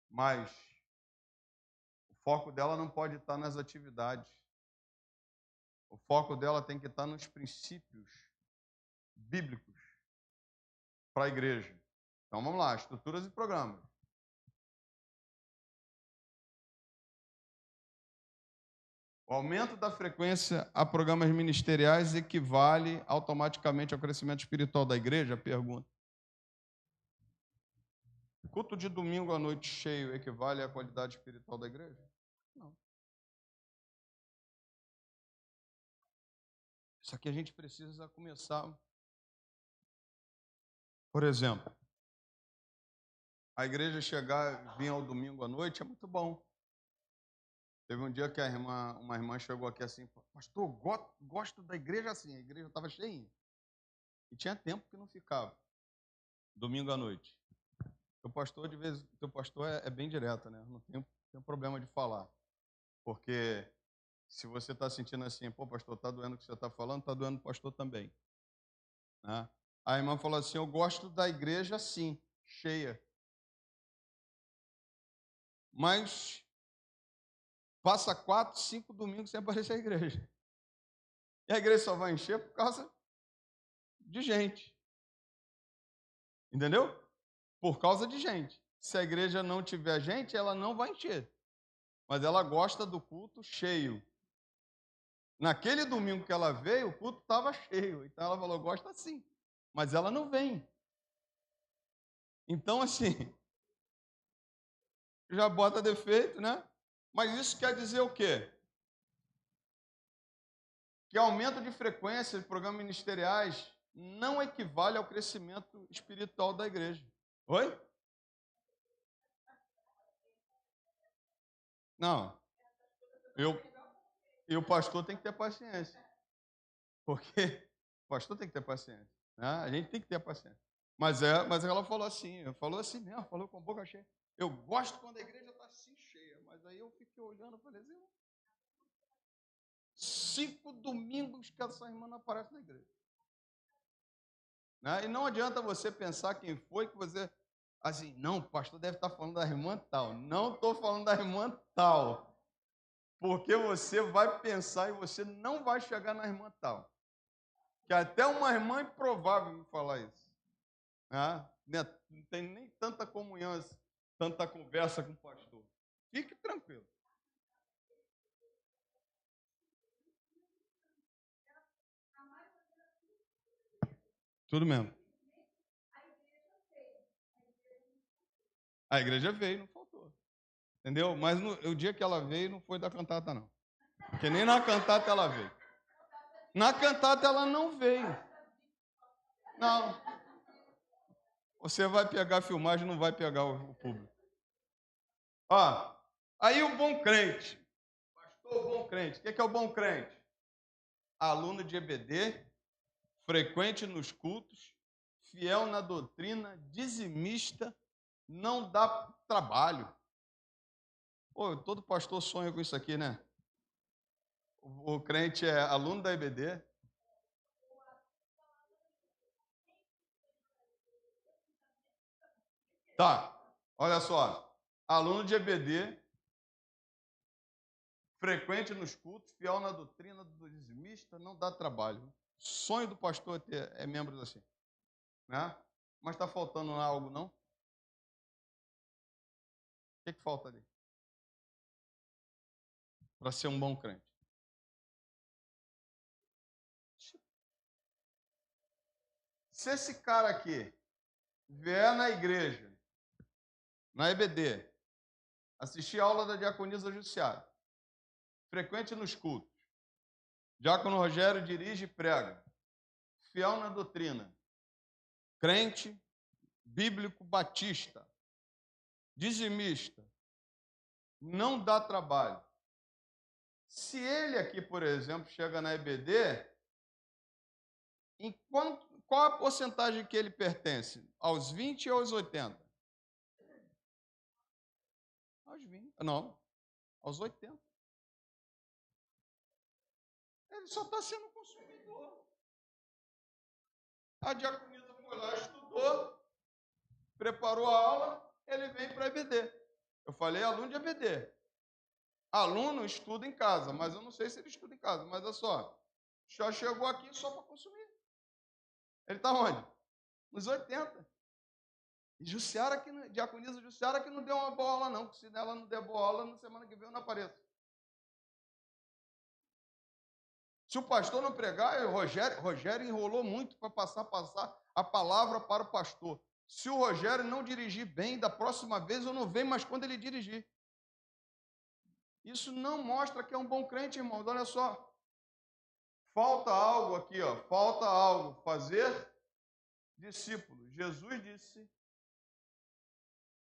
Mas o foco dela não pode estar nas atividades. O foco dela tem que estar nos princípios bíblicos para a igreja. Então vamos lá, estruturas e programas. O aumento da frequência a programas ministeriais equivale automaticamente ao crescimento espiritual da igreja? Pergunta. culto de domingo à noite cheio equivale à qualidade espiritual da igreja? Não. Isso aqui a gente precisa começar. Por exemplo, a igreja chegar e vir ao domingo à noite é muito bom. Teve um dia que uma irmã chegou aqui assim, pastor, gosto da igreja assim. A igreja estava cheinha. E tinha tempo que não ficava, domingo à noite. O pastor, teu pastor é bem direto, né? Não tem problema de falar. Porque se você está sentindo assim, pô, pastor, está doendo o que você está falando, está doendo o pastor também. Né? A irmã falou assim, eu gosto da igreja assim, cheia. Mas passa 4, 5 domingos sem aparecer a igreja. E a igreja só vai encher por causa de gente. Entendeu? Por causa de gente. Se a igreja não tiver gente, ela não vai encher. Mas ela gosta do culto cheio. Naquele domingo que ela veio, o culto estava cheio. Então ela falou, gosta sim. Mas ela não vem. Então, assim, já bota defeito, né? Mas isso quer dizer o quê? Que aumento de frequência de programas ministeriais não equivale ao crescimento espiritual da igreja. Oi? Não. E o pastor tem que ter paciência. Porque o pastor tem que ter paciência. Né? A gente tem que ter paciência. Mas ela falou assim mesmo, falou com a boca cheia. Eu gosto quando a igreja está assim cheia. Mas aí eu fiquei olhando e falei assim, 5 domingos que essa irmã não aparece na igreja. Né? E não adianta você pensar quem foi que você... Assim, não, o pastor deve estar falando da irmã tal. Não estou falando da irmã tal. Porque você vai pensar e você não vai chegar na irmã tal. Que até uma irmã improvável me falar isso. Né? Não tem nem tanta comunhão, tanta conversa com o pastor. Fique tranquilo. Tudo mesmo. A igreja veio, não faltou. Entendeu? Mas o dia que ela veio não foi da cantata, não. Porque nem na cantata ela veio. Na cantata ela não veio. Não. Você vai pegar a filmagem, não vai pegar o público. Ó, aí o bom crente. Pastor bom crente. O que é o bom crente? Aluno de EBD, frequente nos cultos, fiel na doutrina, dizimista, não dá trabalho. Pô, todo pastor sonha com isso aqui, né? O crente é aluno da EBD. Tá, olha só. Aluno de EBD, frequente nos cultos, fiel na doutrina do dizimista, não dá trabalho. Sonho do pastor é membros assim. Né? Mas está faltando algo, não? O que falta ali? Para ser um bom crente. Se esse cara aqui vier na igreja, na EBD, assistir a aula da diaconisa judiciária, frequente nos cultos, diácono Rogério dirige e prega, fiel na doutrina, crente, bíblico batista, dizimista, não dá trabalho. Se ele aqui, por exemplo, chega na EBD, qual a porcentagem que ele pertence? Aos 20 ou aos 80? Aos 20. Não, aos 80. Ele só está sendo consumidor. A diaconisa foi lá, estudou, preparou a aula, ele vem para a EBD. Eu falei aluno de EBD. Aluno estuda em casa, mas eu não sei se ele estuda em casa. Mas olha só, já chegou aqui só para consumir. Ele está onde? Nos 80. E Jussiara, diaconisa Jussiara, que não deu uma boa aula, não. Porque se ela não der boa aula, na semana que vem eu não apareço. Se o pastor não pregar, o Rogério enrolou muito para passar a palavra para o pastor. Se o Rogério não dirigir bem, da próxima vez eu não venho mais quando ele dirigir. Isso não mostra que é um bom crente, irmãos. Olha só. Falta algo aqui, ó. Falta algo. Fazer discípulos. Jesus disse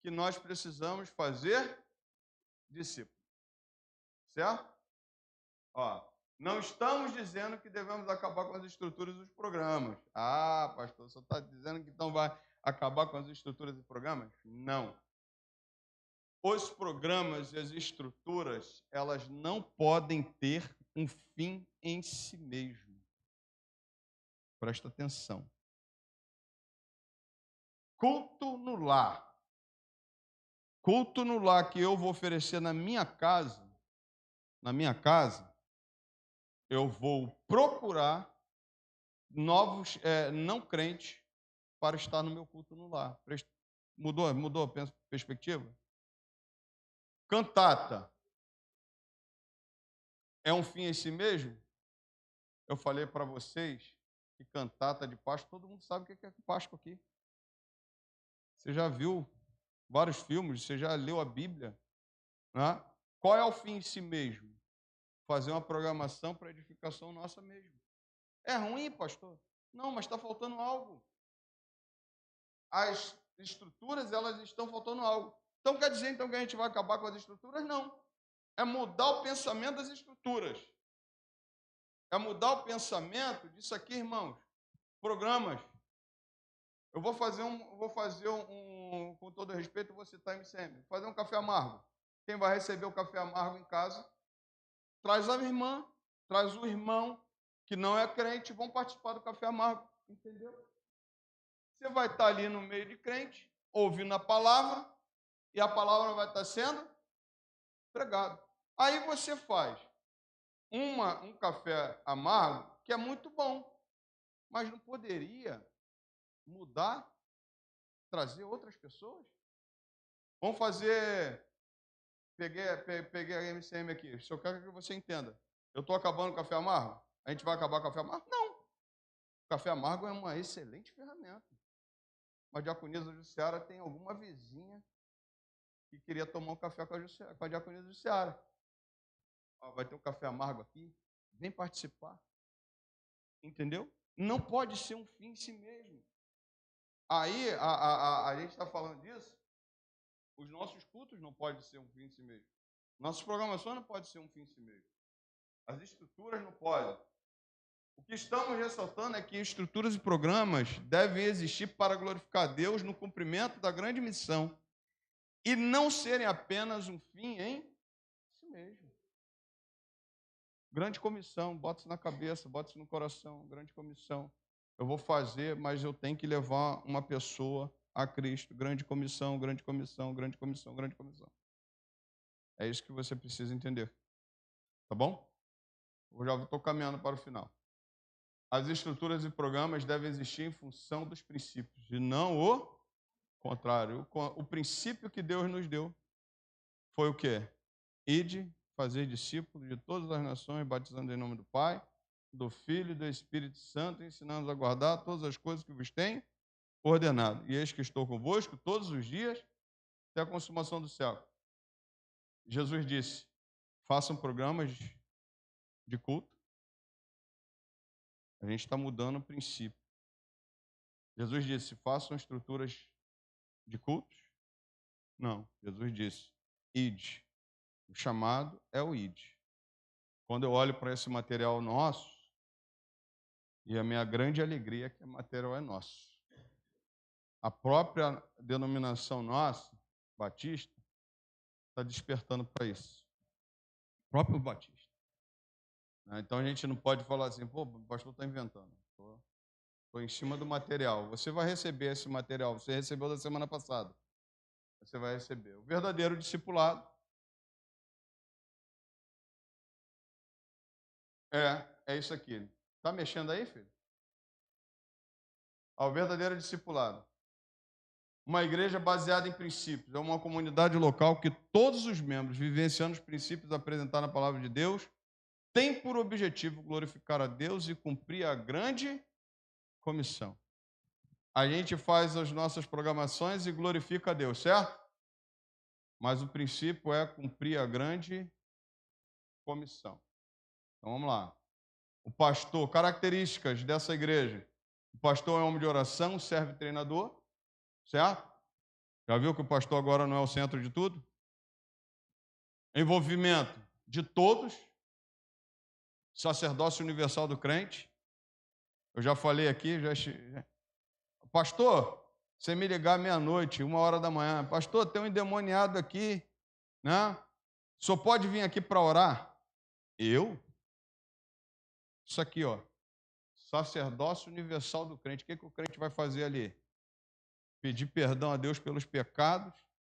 que nós precisamos fazer discípulos. Certo? Ó, não estamos dizendo que devemos acabar com as estruturas dos programas. Ah, pastor, você está dizendo que então vai acabar com as estruturas e programas? Não. Os programas e as estruturas, elas não podem ter um fim em si mesmo. Presta atenção. Culto no lar. Culto no lar que eu vou oferecer na minha casa, eu vou procurar novos não crentes para estar no meu culto no lar. Mudou a perspectiva? Cantata é um fim em si mesmo? Eu falei para vocês que cantata de Páscoa, todo mundo sabe o que é Páscoa aqui. Você já viu vários filmes, você já leu a Bíblia, né? Qual é o fim em si mesmo? Fazer uma programação para edificação nossa mesmo. É ruim, pastor? Não, mas está faltando algo. As estruturas, elas estão faltando algo. Então quer dizer então que a gente vai acabar com as estruturas? Não. É mudar o pensamento das estruturas. É mudar o pensamento disso aqui, irmãos. Programas. Eu vou fazer com todo respeito, vou citar MCM. Vou fazer um café amargo. Quem vai receber o café amargo em casa, traz a irmã, traz o irmão que não é crente, vão participar do café amargo. Entendeu? Você vai estar ali no meio de crente, ouvindo a palavra, e a palavra vai estar sendo pregada. Aí você faz um café amargo, que é muito bom, mas não poderia mudar, trazer outras pessoas? Vamos fazer... Peguei a MCM aqui. Se eu quero que você entenda. Eu estou acabando o café amargo? A gente vai acabar com o café amargo? Não. O café amargo é uma excelente ferramenta. Mas a diaconisa Jussiara tem alguma vizinha que queria tomar um café com a diaconisa Jussiara. Vai ter um café amargo aqui? Vem participar. Entendeu? Não pode ser um fim em si mesmo. Aí, a gente está falando disso, os nossos cultos não podem ser um fim em si mesmo. Nossas programações não podem ser um fim em si mesmo. As estruturas não podem. O que estamos ressaltando é que estruturas e programas devem existir para glorificar a Deus no cumprimento da grande missão e não serem apenas um fim em si mesmo. Grande comissão, bota isso na cabeça, bota isso no coração, grande comissão. Eu vou fazer, mas eu tenho que levar uma pessoa a Cristo. Grande comissão, grande comissão, grande comissão, grande comissão. É isso que você precisa entender. Tá bom? Eu já estou caminhando para o final. As estruturas e programas devem existir em função dos princípios, e não o contrário. O princípio que Deus nos deu foi o quê? Ide, fazer discípulos de todas as nações, batizando em nome do Pai, do Filho e do Espírito Santo, ensinando-os a guardar todas as coisas que vos tenho ordenado. E eis que estou convosco todos os dias, até a consumação do século. Jesus disse, façam programas de culto. A gente está mudando o princípio. Jesus disse, façam estruturas de cultos? Não. Jesus disse, ide. O chamado é o ide. Quando eu olho para esse material nosso, e a minha grande alegria é que o material é nosso. A própria denominação nossa, Batista, está despertando para isso. O próprio Batista. Então a gente não pode falar assim, pô, o pastor está inventando. Estou em cima do material. Você vai receber esse material. Você recebeu da semana passada. Você vai receber. O verdadeiro discipulado é isso aqui. Está mexendo aí, filho? O verdadeiro discipulado. Uma igreja baseada em princípios. É uma comunidade local que todos os membros, vivenciando os princípios apresentados na palavra de Deus, tem por objetivo glorificar a Deus e cumprir a grande comissão. a gente faz as nossas programações e glorifica a Deus, certo? Mas o princípio é cumprir a grande comissão. Então vamos lá. O pastor, características dessa igreja. O pastor é homem de oração, serve treinador, certo? Já viu que o pastor agora não é o centro de tudo? Envolvimento de todos. Sacerdócio universal do crente. Eu já falei aqui, pastor, você me ligar meia-noite, 1h da manhã, pastor, tem um endemoniado aqui, né? O senhor pode vir aqui para orar? Eu? Isso aqui, ó, sacerdócio universal do crente. O que o crente vai fazer ali? Pedir perdão a Deus pelos pecados,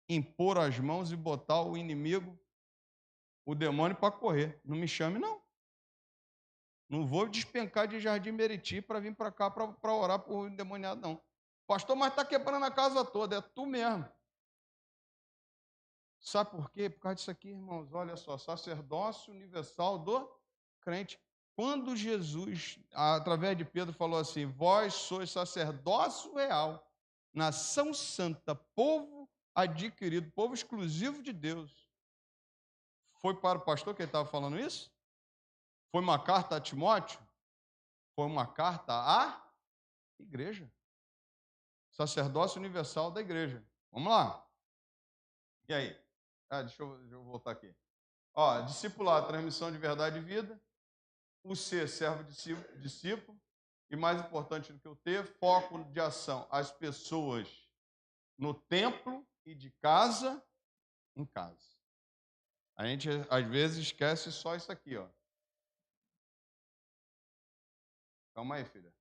impor as mãos e botar o inimigo, o demônio, para correr. Não me chame, não. Não vou despencar de Jardim Meriti para vir para cá para orar por endemoniado, não. Pastor, mas está quebrando a casa toda. É tu mesmo. Sabe por quê? Por causa disso aqui, irmãos. Olha só, sacerdócio universal do crente. Quando Jesus, através de Pedro, falou assim, vós sois sacerdócio real, nação santa, povo adquirido, povo exclusivo de Deus. Foi para o pastor que ele estava falando isso? Foi uma carta a Timóteo? Foi uma carta à igreja. Sacerdócio universal da igreja. Vamos lá. E aí? Deixa eu voltar aqui. Ó, discipular, transmissão de verdade e vida. O C, servo discípulo. E mais importante do que o T, foco de ação. As pessoas no templo e de casa em casa. A gente, às vezes, esquece só isso aqui, ó. Calma aí, filha.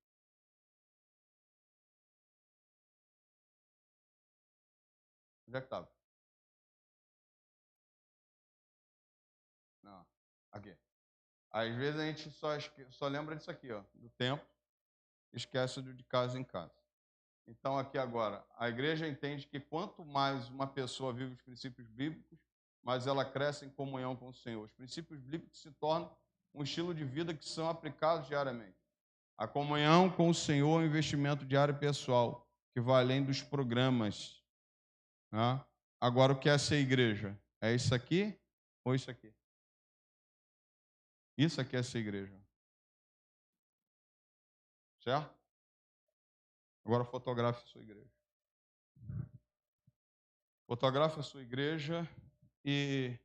Onde é que estava? Não, aqui. Às vezes a gente só lembra disso aqui, ó, do templo, esquece do de casa em casa. Então, aqui agora, a igreja entende que quanto mais uma pessoa vive os princípios bíblicos, mais ela cresce em comunhão com o Senhor. Os princípios bíblicos se tornam um estilo de vida que são aplicados diariamente. A comunhão com o Senhor é um investimento diário e pessoal, que vai além dos programas. Né? Agora, o que é ser igreja? É isso aqui ou isso aqui? Isso aqui é ser igreja. Certo? Agora fotografe a sua igreja. Fotografe a sua igreja e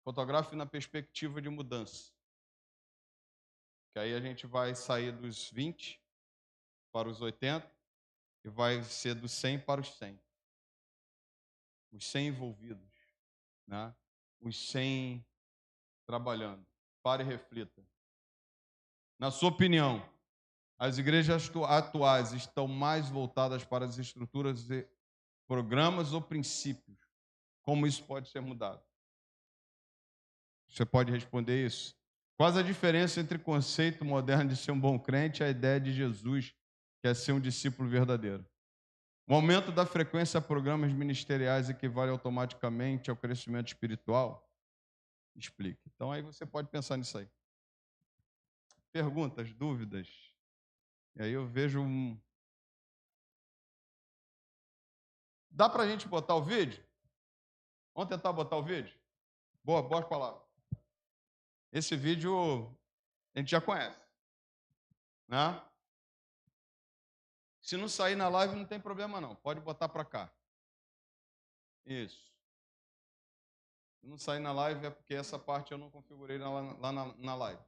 fotografe na perspectiva de mudança. Que aí a gente vai sair dos 20 para os 80 e vai ser dos 100 para os 100. Os 100 envolvidos, né? Os 100 trabalhando. Pare e reflita. Na sua opinião, as igrejas atuais estão mais voltadas para as estruturas e programas ou princípios? Como isso pode ser mudado? Você pode responder isso? Qual a diferença entre o conceito moderno de ser um bom crente e a ideia de Jesus, que é ser um discípulo verdadeiro? O aumento da frequência a programas ministeriais equivale automaticamente ao crescimento espiritual? Explique. Então, aí você pode pensar nisso aí. Perguntas, dúvidas? E aí eu vejo Dá para a gente botar o vídeo? Vamos tentar botar o vídeo? Boa palavra. Esse vídeo a gente já conhece, né? Se não sair na live, não tem problema não. Pode botar para cá. Isso. Se não sair na live é porque essa parte eu não configurei lá na live.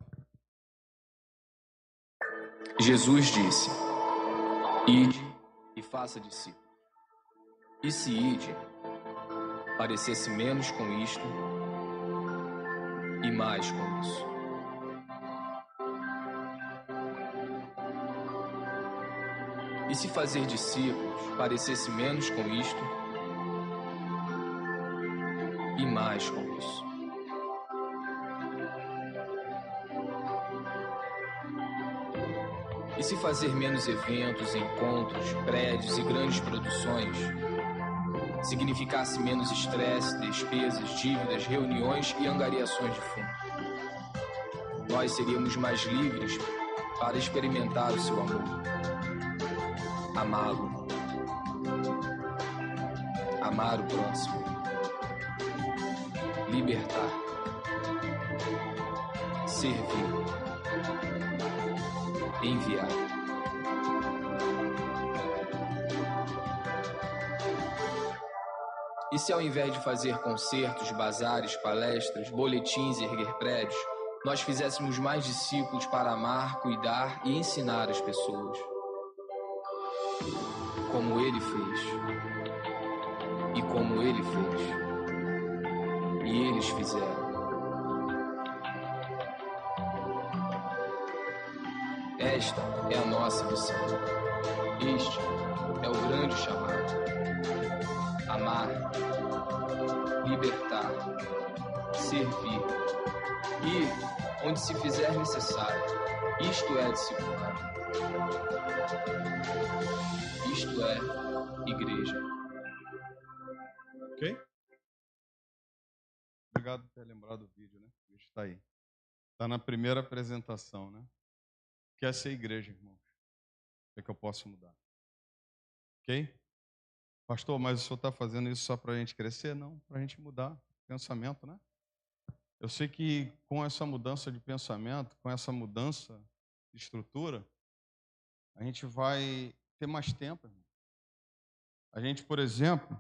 Jesus disse: ide e faça discípulos. E se ide parecesse menos com isto e mais com isso? E se fazer discípulos parecesse menos com isto e mais com isso? E se fazer menos eventos, encontros, prédios e grandes produções significasse menos estresse, despesas, dívidas, reuniões e angariações de fundo? Nós seríamos mais livres para experimentar o seu amor. amá-lo, amar o próximo, libertar, servir, enviar. E se ao invés de fazer concertos, bazares, palestras, boletins e erguer prédios, nós fizéssemos mais discípulos para amar, cuidar e ensinar as pessoas? Como ele fez. E como ele fez. E eles fizeram. Esta é a nossa missão. Este é o grande chamado. Amar, libertar, servir, ir onde se fizer necessário. Isto é discipular. Isto é igreja. Ok? Obrigado por ter lembrado do vídeo, né? O vídeo está aí. Está na primeira apresentação, né? Quer ser igreja, irmãos? O que eu posso mudar? Ok? Pastor, mas o senhor está fazendo isso só para a gente crescer? Não, para a gente mudar o pensamento, né? Eu sei que com essa mudança de pensamento, com essa mudança de estrutura, a gente vai ter mais tempo, irmão. A gente, por exemplo,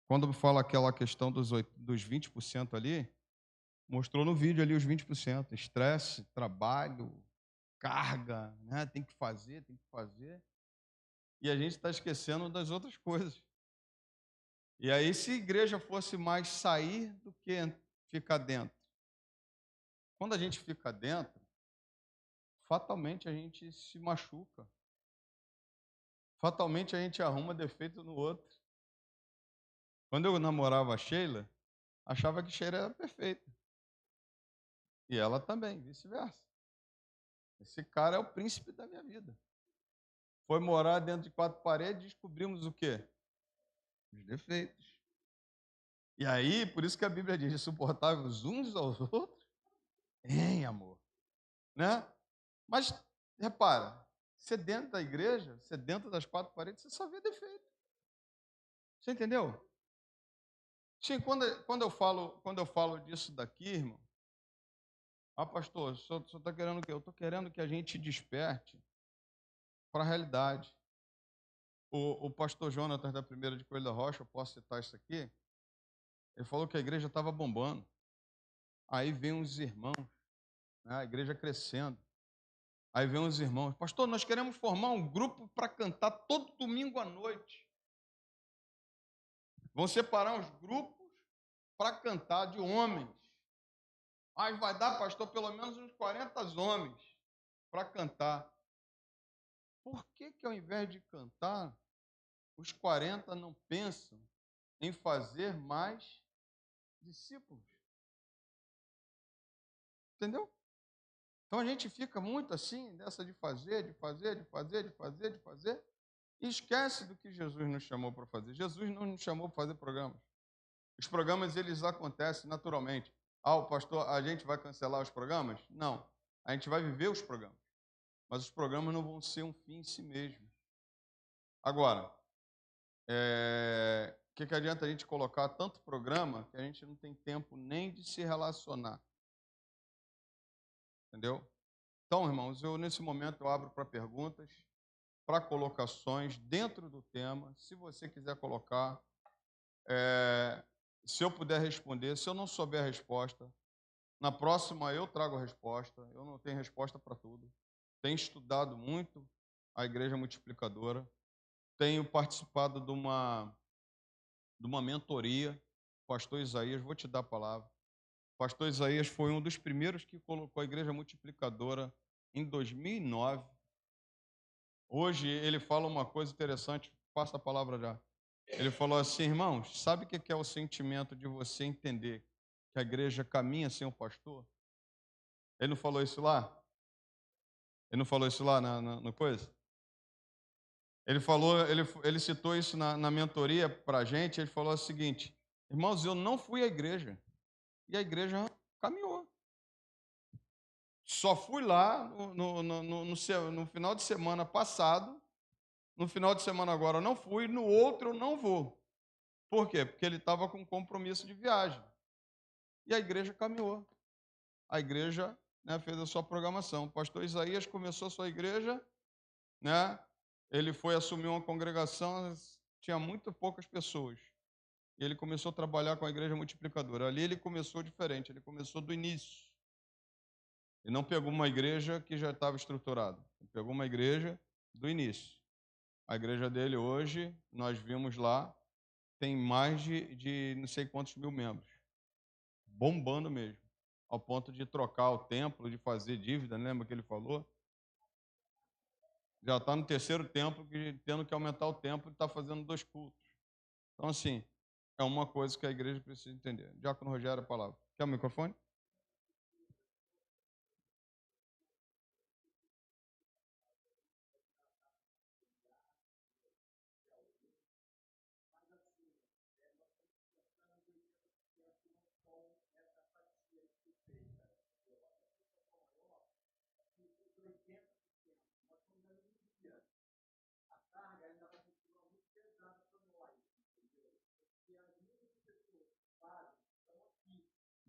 quando fala aquela questão dos 20% ali, mostrou no vídeo ali os 20%. Estresse, trabalho, carga, né? Tem que fazer. E a gente está esquecendo das outras coisas. E aí, se a igreja fosse mais sair do que ficar dentro. Quando a gente fica dentro, fatalmente a gente se machuca. Fatalmente a gente arruma defeito no outro. Quando eu namorava a Sheila, achava que Sheila era perfeita. E ela também, vice-versa. Esse cara é o príncipe da minha vida. Foi morar dentro de 4 paredes e descobrimos o quê? Os defeitos. E aí, por isso que a Bíblia diz, suportáveis uns aos outros em amor. Né? Mas, repara, você dentro da igreja, você dentro das 4 paredes, você só vê defeito. Você entendeu? Sim, quando eu falo disso daqui, irmão, pastor, o senhor está querendo o quê? Eu estou querendo que a gente desperte para a realidade. O pastor Jonatas, da primeira de Coelho da Rocha, eu posso citar isso aqui, ele falou que a igreja estava bombando. Aí vem uns irmãos, né, a igreja crescendo. Aí vem uns irmãos, pastor, nós queremos formar um grupo para cantar todo domingo à noite. Vão separar uns grupos para cantar de homens. Mas vai dar, pastor, pelo menos uns 40 homens para cantar. Por que ao invés de cantar, os 40 não pensam em fazer mais discípulos? Entendeu? Então a gente fica muito assim, nessa de fazer, e esquece do que Jesus nos chamou para fazer. Jesus não nos chamou para fazer programas. Os programas, eles acontecem naturalmente. O pastor, a gente vai cancelar os programas? Não. A gente vai viver os programas. Mas os programas não vão ser um fim em si mesmo. Agora, o que adianta a gente colocar tanto programa que a gente não tem tempo nem de se relacionar? Entendeu? Então, irmãos, nesse momento eu abro para perguntas, para colocações dentro do tema. Se você quiser colocar, se eu puder responder, se eu não souber a resposta, na próxima eu trago a resposta. Eu não tenho resposta para tudo. Tenho estudado muito a Igreja Multiplicadora. Tenho participado de uma mentoria. Pastor Isaías, vou te dar a palavra. Pastor Isaías foi um dos primeiros que colocou a Igreja Multiplicadora em 2009. Hoje ele fala uma coisa interessante, passa a palavra já. Ele falou assim, irmãos, sabe o que é o sentimento de você entender que a igreja caminha sem o pastor? Ele não falou isso lá? Ele não falou isso lá no coisa? Ele citou isso na mentoria para a gente, ele falou o seguinte, irmãos, eu não fui à igreja, e a igreja caminhou. Só fui lá no final de semana passado, No final de semana agora eu não fui, no outro eu não vou. Por quê? Porque ele estava com compromisso de viagem. E a igreja caminhou. A igreja, né, fez a sua programação. O pastor Isaías começou a sua igreja, né? Ele foi assumir uma congregação, tinha muito poucas pessoas. E ele começou a trabalhar com a igreja multiplicadora. Ali ele começou diferente, ele começou do início. Ele não pegou uma igreja que já estava estruturada. Ele pegou uma igreja do início. A igreja dele hoje, nós vimos lá, tem mais de não sei quantos mil membros. Bombando mesmo. Ao ponto de trocar o templo, de fazer dívida, lembra que ele falou? Já está no terceiro templo, tendo que aumentar o templo e está fazendo 2 cultos. Então, assim, é uma coisa que a igreja precisa entender. Diácono Rogério, a palavra. Quer o microfone?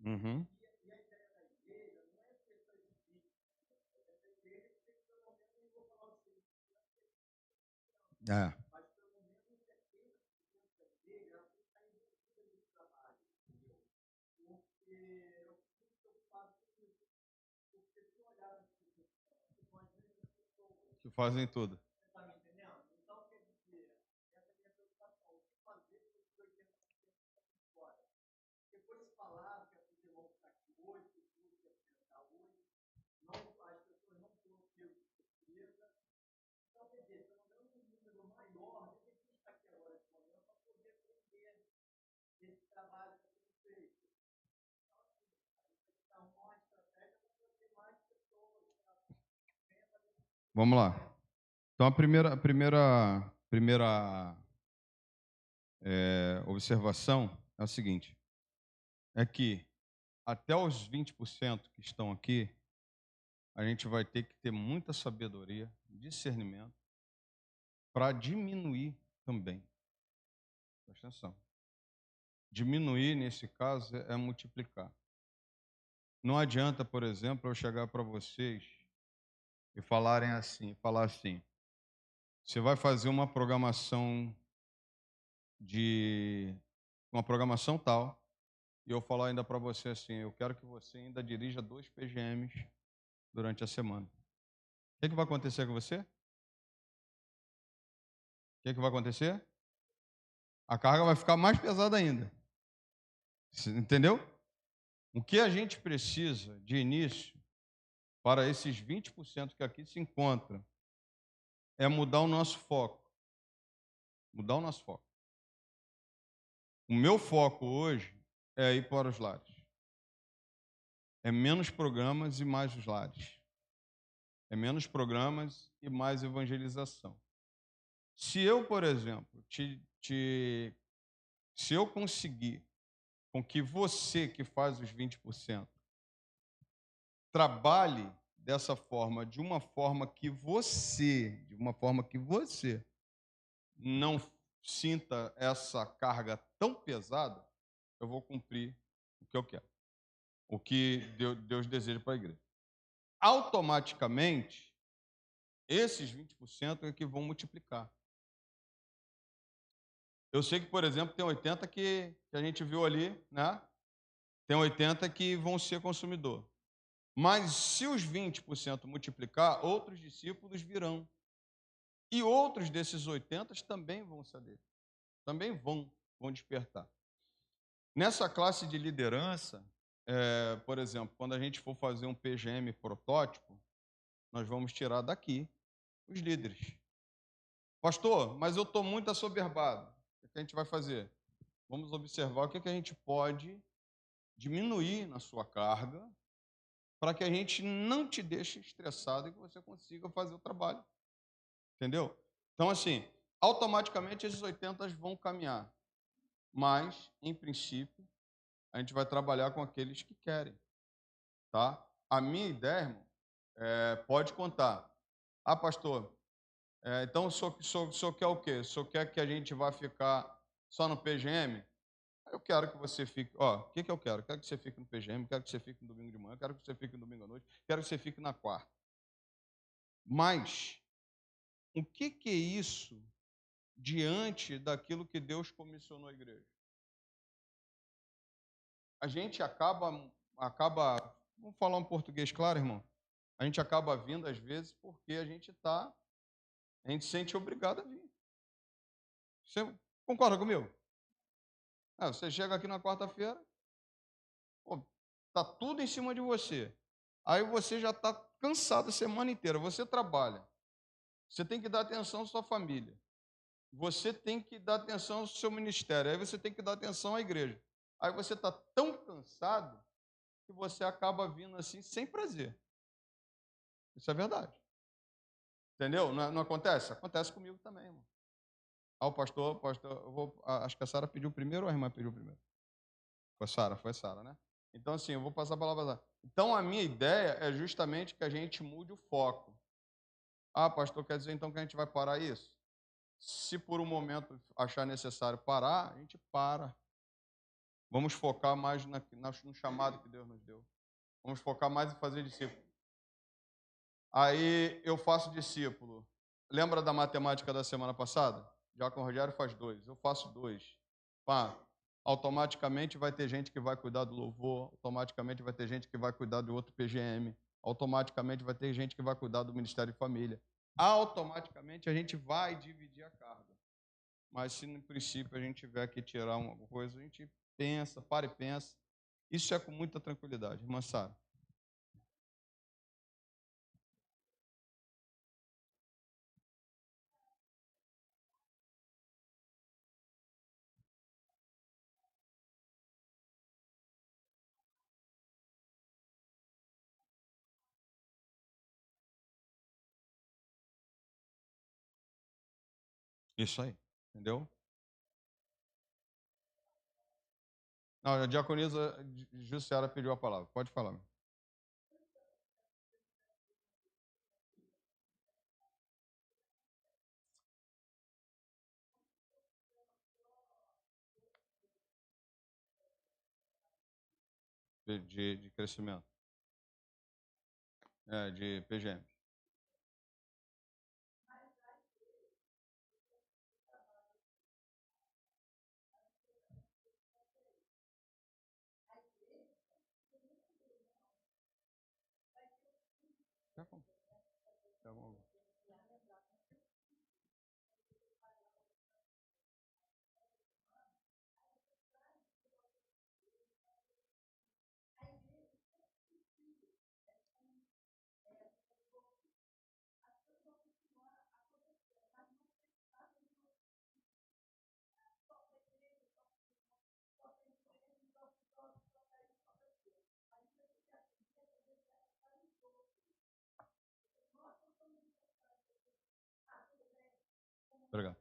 Uhum. É. Que fazem tudo. Vamos lá. Então, a primeira observação é a seguinte: é que até os 20% que estão aqui, a gente vai ter que ter muita sabedoria, discernimento, para diminuir também. Presta atenção. Diminuir, nesse caso, é multiplicar. Não adianta, por exemplo, eu chegar para vocês e falar assim: você vai fazer uma programação tal, e eu falar ainda para você assim: eu quero que você ainda dirija 2 PGMs durante a semana. O que vai acontecer com você? O que vai acontecer? A carga vai ficar mais pesada ainda. Entendeu? O que a gente precisa de início para esses 20% que aqui se encontram é mudar o nosso foco. Mudar o nosso foco. O meu foco hoje é ir para os lares. É menos programas e mais os lares. É menos programas e mais evangelização. Se eu, por exemplo, se eu conseguir com que você que faz os 20% trabalhe dessa forma, de uma forma que você não sinta essa carga tão pesada, eu vou cumprir o que eu quero, o que Deus deseja para a igreja. Automaticamente, esses 20% é que vão multiplicar. Eu sei que, por exemplo, tem 80 que a gente viu ali, né? Tem 80 que vão ser consumidor. Mas se os 20% multiplicar, outros discípulos virão. E outros desses 80 também vão saber. Também vão despertar. Nessa classe de liderança, por exemplo, quando a gente for fazer um PGM protótipo, nós vamos tirar daqui os líderes. Pastor, mas eu estou muito assoberbado. O que a gente vai fazer? Vamos observar o que a gente pode diminuir na sua carga para que a gente não te deixe estressado e que você consiga fazer o trabalho. Entendeu? Então, assim, automaticamente esses 80 vão caminhar. Mas, em princípio, a gente vai trabalhar com aqueles que querem. Tá? A minha ideia, irmão, pode contar. Ah, pastor, Então, o senhor quer o quê? O senhor quer que a gente vá ficar só no PGM? Eu quero que você fique. Ó, o que, que eu quero? Quero que você fique no PGM, quero que você fique no domingo de manhã, quero que você fique no domingo à noite, quero que você fique na quarta. Mas, o que, que é isso diante daquilo que Deus comissionou a igreja? A gente acaba, vamos falar um português claro, irmão? A gente acaba vindo às vezes porque a gente se sente obrigado a vir. Você concorda comigo? Você chega aqui na quarta-feira, tá tudo em cima de você. Aí você já está cansado a semana inteira. Você trabalha. Você tem que dar atenção à sua família. Você tem que dar atenção ao seu ministério. Aí você tem que dar atenção à igreja. Aí você está tão cansado que você acaba vindo assim sem prazer. Isso é verdade. Entendeu? Não acontece? Acontece comigo também, irmão. O pastor, acho que a Sara pediu primeiro ou a irmã pediu primeiro? Foi Sara, né? Então, assim, eu vou passar a palavra lá. Então, a minha ideia é justamente que a gente mude o foco. Pastor, quer dizer então que a gente vai parar isso? Se por um momento achar necessário parar, a gente para. Vamos focar mais no chamado que Deus nos deu. Vamos focar mais em fazer discípulo. Aí eu faço discípulo. Lembra da matemática da semana passada? Diácono Rogério faz 2, eu faço 2. Automaticamente vai ter gente que vai cuidar do louvor, automaticamente vai ter gente que vai cuidar do outro PGM, automaticamente vai ter gente que vai cuidar do Ministério de Família. Automaticamente a gente vai dividir a carga. Mas se no princípio a gente tiver que tirar uma coisa, a gente pensa, para e pensa. Isso é com muita tranquilidade. Irmã Sara. Isso aí, entendeu? Não, a diaconisa Jussiara pediu a palavra. Pode falar. De crescimento. De PGM. Tá bom. Obrigado.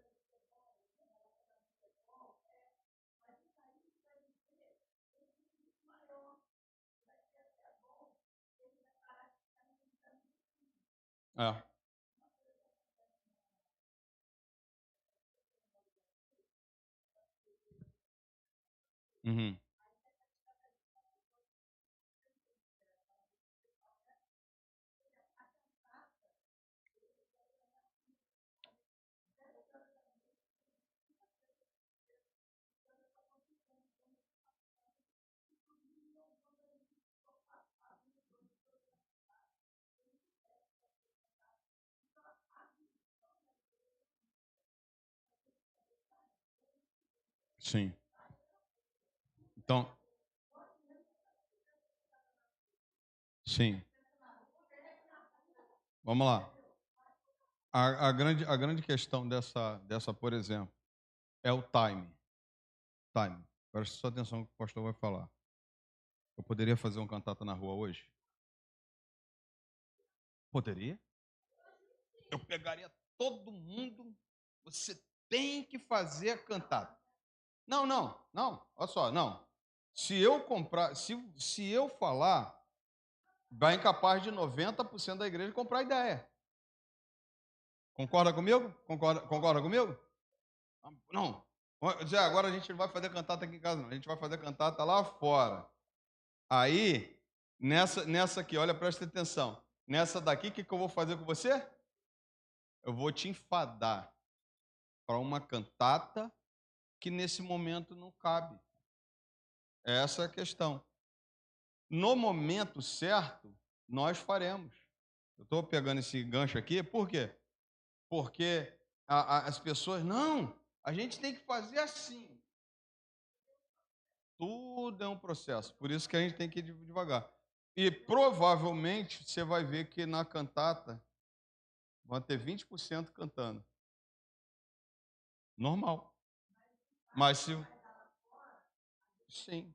É. Uhum. Sim. Então, sim. Vamos lá. A grande questão dessa, por exemplo, é o time. Time. Preste sua atenção no que o pastor vai falar. Eu poderia fazer um cantata na rua hoje? Poderia? Eu pegaria todo mundo. Você tem que fazer a cantata. Não. Olha só, não. Se eu comprar, se eu falar, vai incapaz de 90% da igreja comprar a ideia. Concorda comigo? Concorda comigo? Não. Já agora a gente não vai fazer cantata aqui em casa, não. A gente vai fazer cantata lá fora. Aí, nessa aqui, olha, presta atenção. Nessa daqui, o que eu vou fazer com você? Eu vou te enfadar para uma cantata que nesse momento não cabe. Essa é a questão. No momento certo, nós faremos. Eu estou pegando esse gancho aqui, por quê? Porque as pessoas, não, a gente tem que fazer assim. Tudo é um processo, por isso que a gente tem que ir devagar. E provavelmente você vai ver que na cantata vai ter 20% cantando. Normal. Mas se. Sim.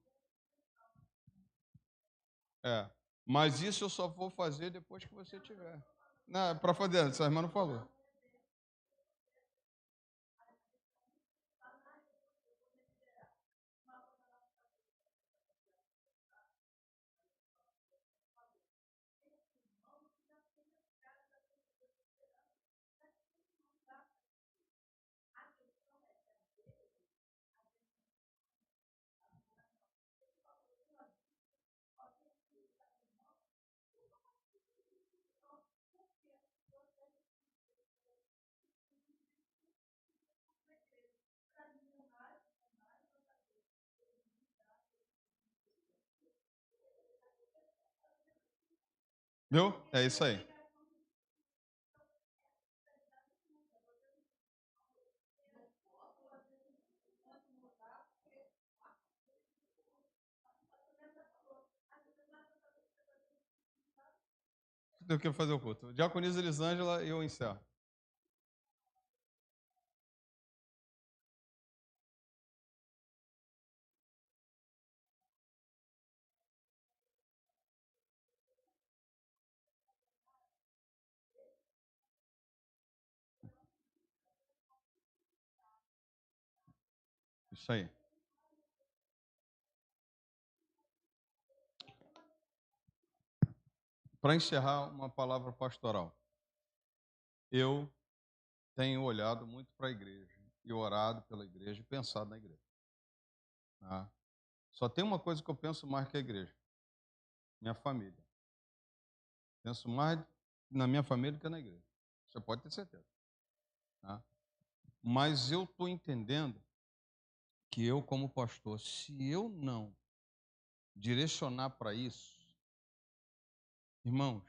É. Mas isso eu só vou fazer depois que você tiver. Não, para fazer, essa irmã não falou. Viu? É isso aí. Tem que fazer o culto. Diaconisa Elisângela e eu encerro. Isso aí. Para encerrar, uma palavra pastoral. Eu tenho olhado muito para a igreja e orado pela igreja e pensado na igreja. Tá? Só tem uma coisa que eu penso mais que a igreja: minha família. Penso mais na minha família do que na igreja. Você pode ter certeza. Tá? Mas eu estou entendendo que eu, como pastor, se eu não direcionar para isso, irmãos,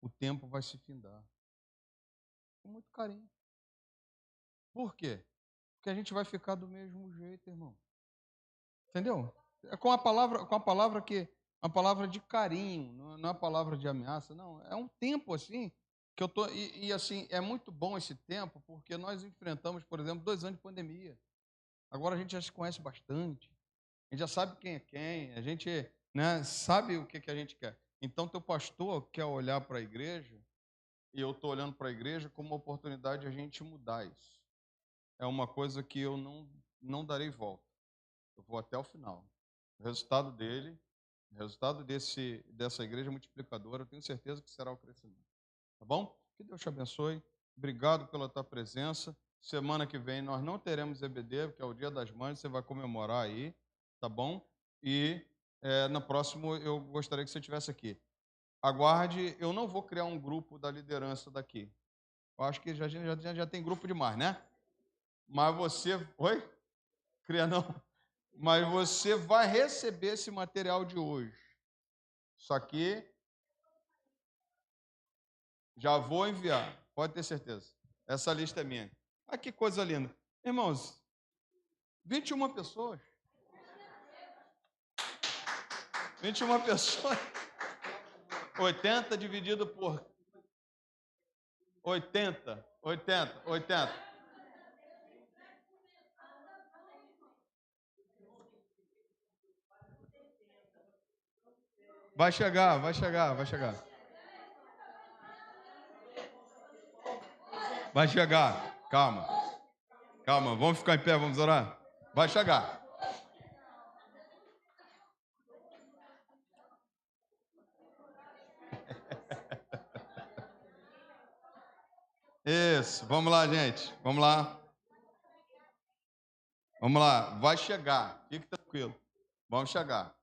o tempo vai se findar. Com muito carinho. Por quê? Porque a gente vai ficar do mesmo jeito, irmão. Entendeu? É com a palavra que, uma palavra de carinho, não é uma palavra de ameaça, não. É um tempo assim que eu tô assim é muito bom esse tempo porque nós enfrentamos, por exemplo, 2 anos de pandemia. Agora a gente já se conhece bastante, a gente já sabe quem é quem, a gente, né, sabe o que que a gente quer. Então teu pastor quer olhar para a igreja e eu estou olhando para a igreja como uma oportunidade de a gente mudar isso. É uma coisa que eu não darei volta. Eu vou até o final. O resultado dessa igreja multiplicadora, eu tenho certeza que será o crescimento. Tá bom? Que Deus te abençoe. Obrigado pela tua presença. Semana que vem nós não teremos EBD, que é o Dia das Mães, você vai comemorar aí, tá bom? E no próximo eu gostaria que você estivesse aqui. Aguarde, eu não vou criar um grupo da liderança daqui. Eu acho que já tem grupo demais, né? Mas você. Oi? Cria não. Mas você vai receber esse material de hoje. Só que já vou enviar, pode ter certeza. Essa lista é minha. Ah, que coisa linda. Irmãos, 21 pessoas. 21 pessoas. 80 dividido por 80. Vai chegar, vai chegar, vai chegar. Vai chegar. Calma. Calma, vamos ficar em pé, vamos orar. Vai chegar. Isso, vamos lá, gente. Vamos lá. Vamos lá, vai chegar. Fique tranquilo. Vamos chegar.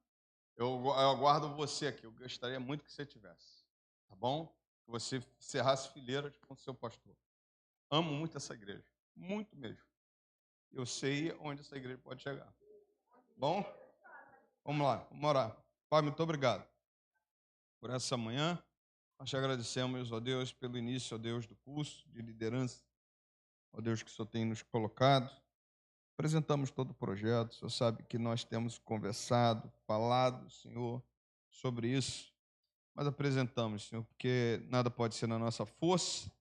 Eu aguardo você aqui. Eu gostaria muito que você tivesse. Tá bom? Que você cerrasse fileiras com o seu pastor. Amo muito essa igreja. Muito mesmo. Eu sei onde essa igreja pode chegar. Bom? Vamos lá, vamos orar. Pai, muito obrigado por essa manhã. Nós te agradecemos, ó Deus, pelo início, ó Deus, do curso de liderança. Ó Deus, que o Senhor tem nos colocado. Apresentamos todo o projeto. O Senhor sabe que nós temos conversado, falado, Senhor, sobre isso. Mas apresentamos, Senhor, porque nada pode ser na nossa força,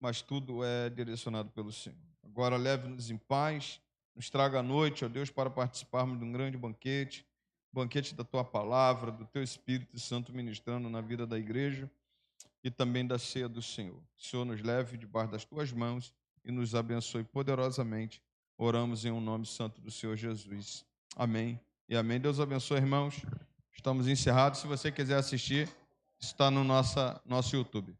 mas tudo é direcionado pelo Senhor. Agora leve-nos em paz, nos traga a noite, ó Deus, para participarmos de um grande banquete da Tua palavra, do Teu Espírito Santo ministrando na vida da igreja e também da ceia do Senhor. Que o Senhor nos leve debaixo das Tuas mãos e nos abençoe poderosamente. Oramos em um nome santo do Senhor Jesus. Amém e amém. Deus abençoe, irmãos. Estamos encerrados. Se você quiser assistir, está no nosso YouTube.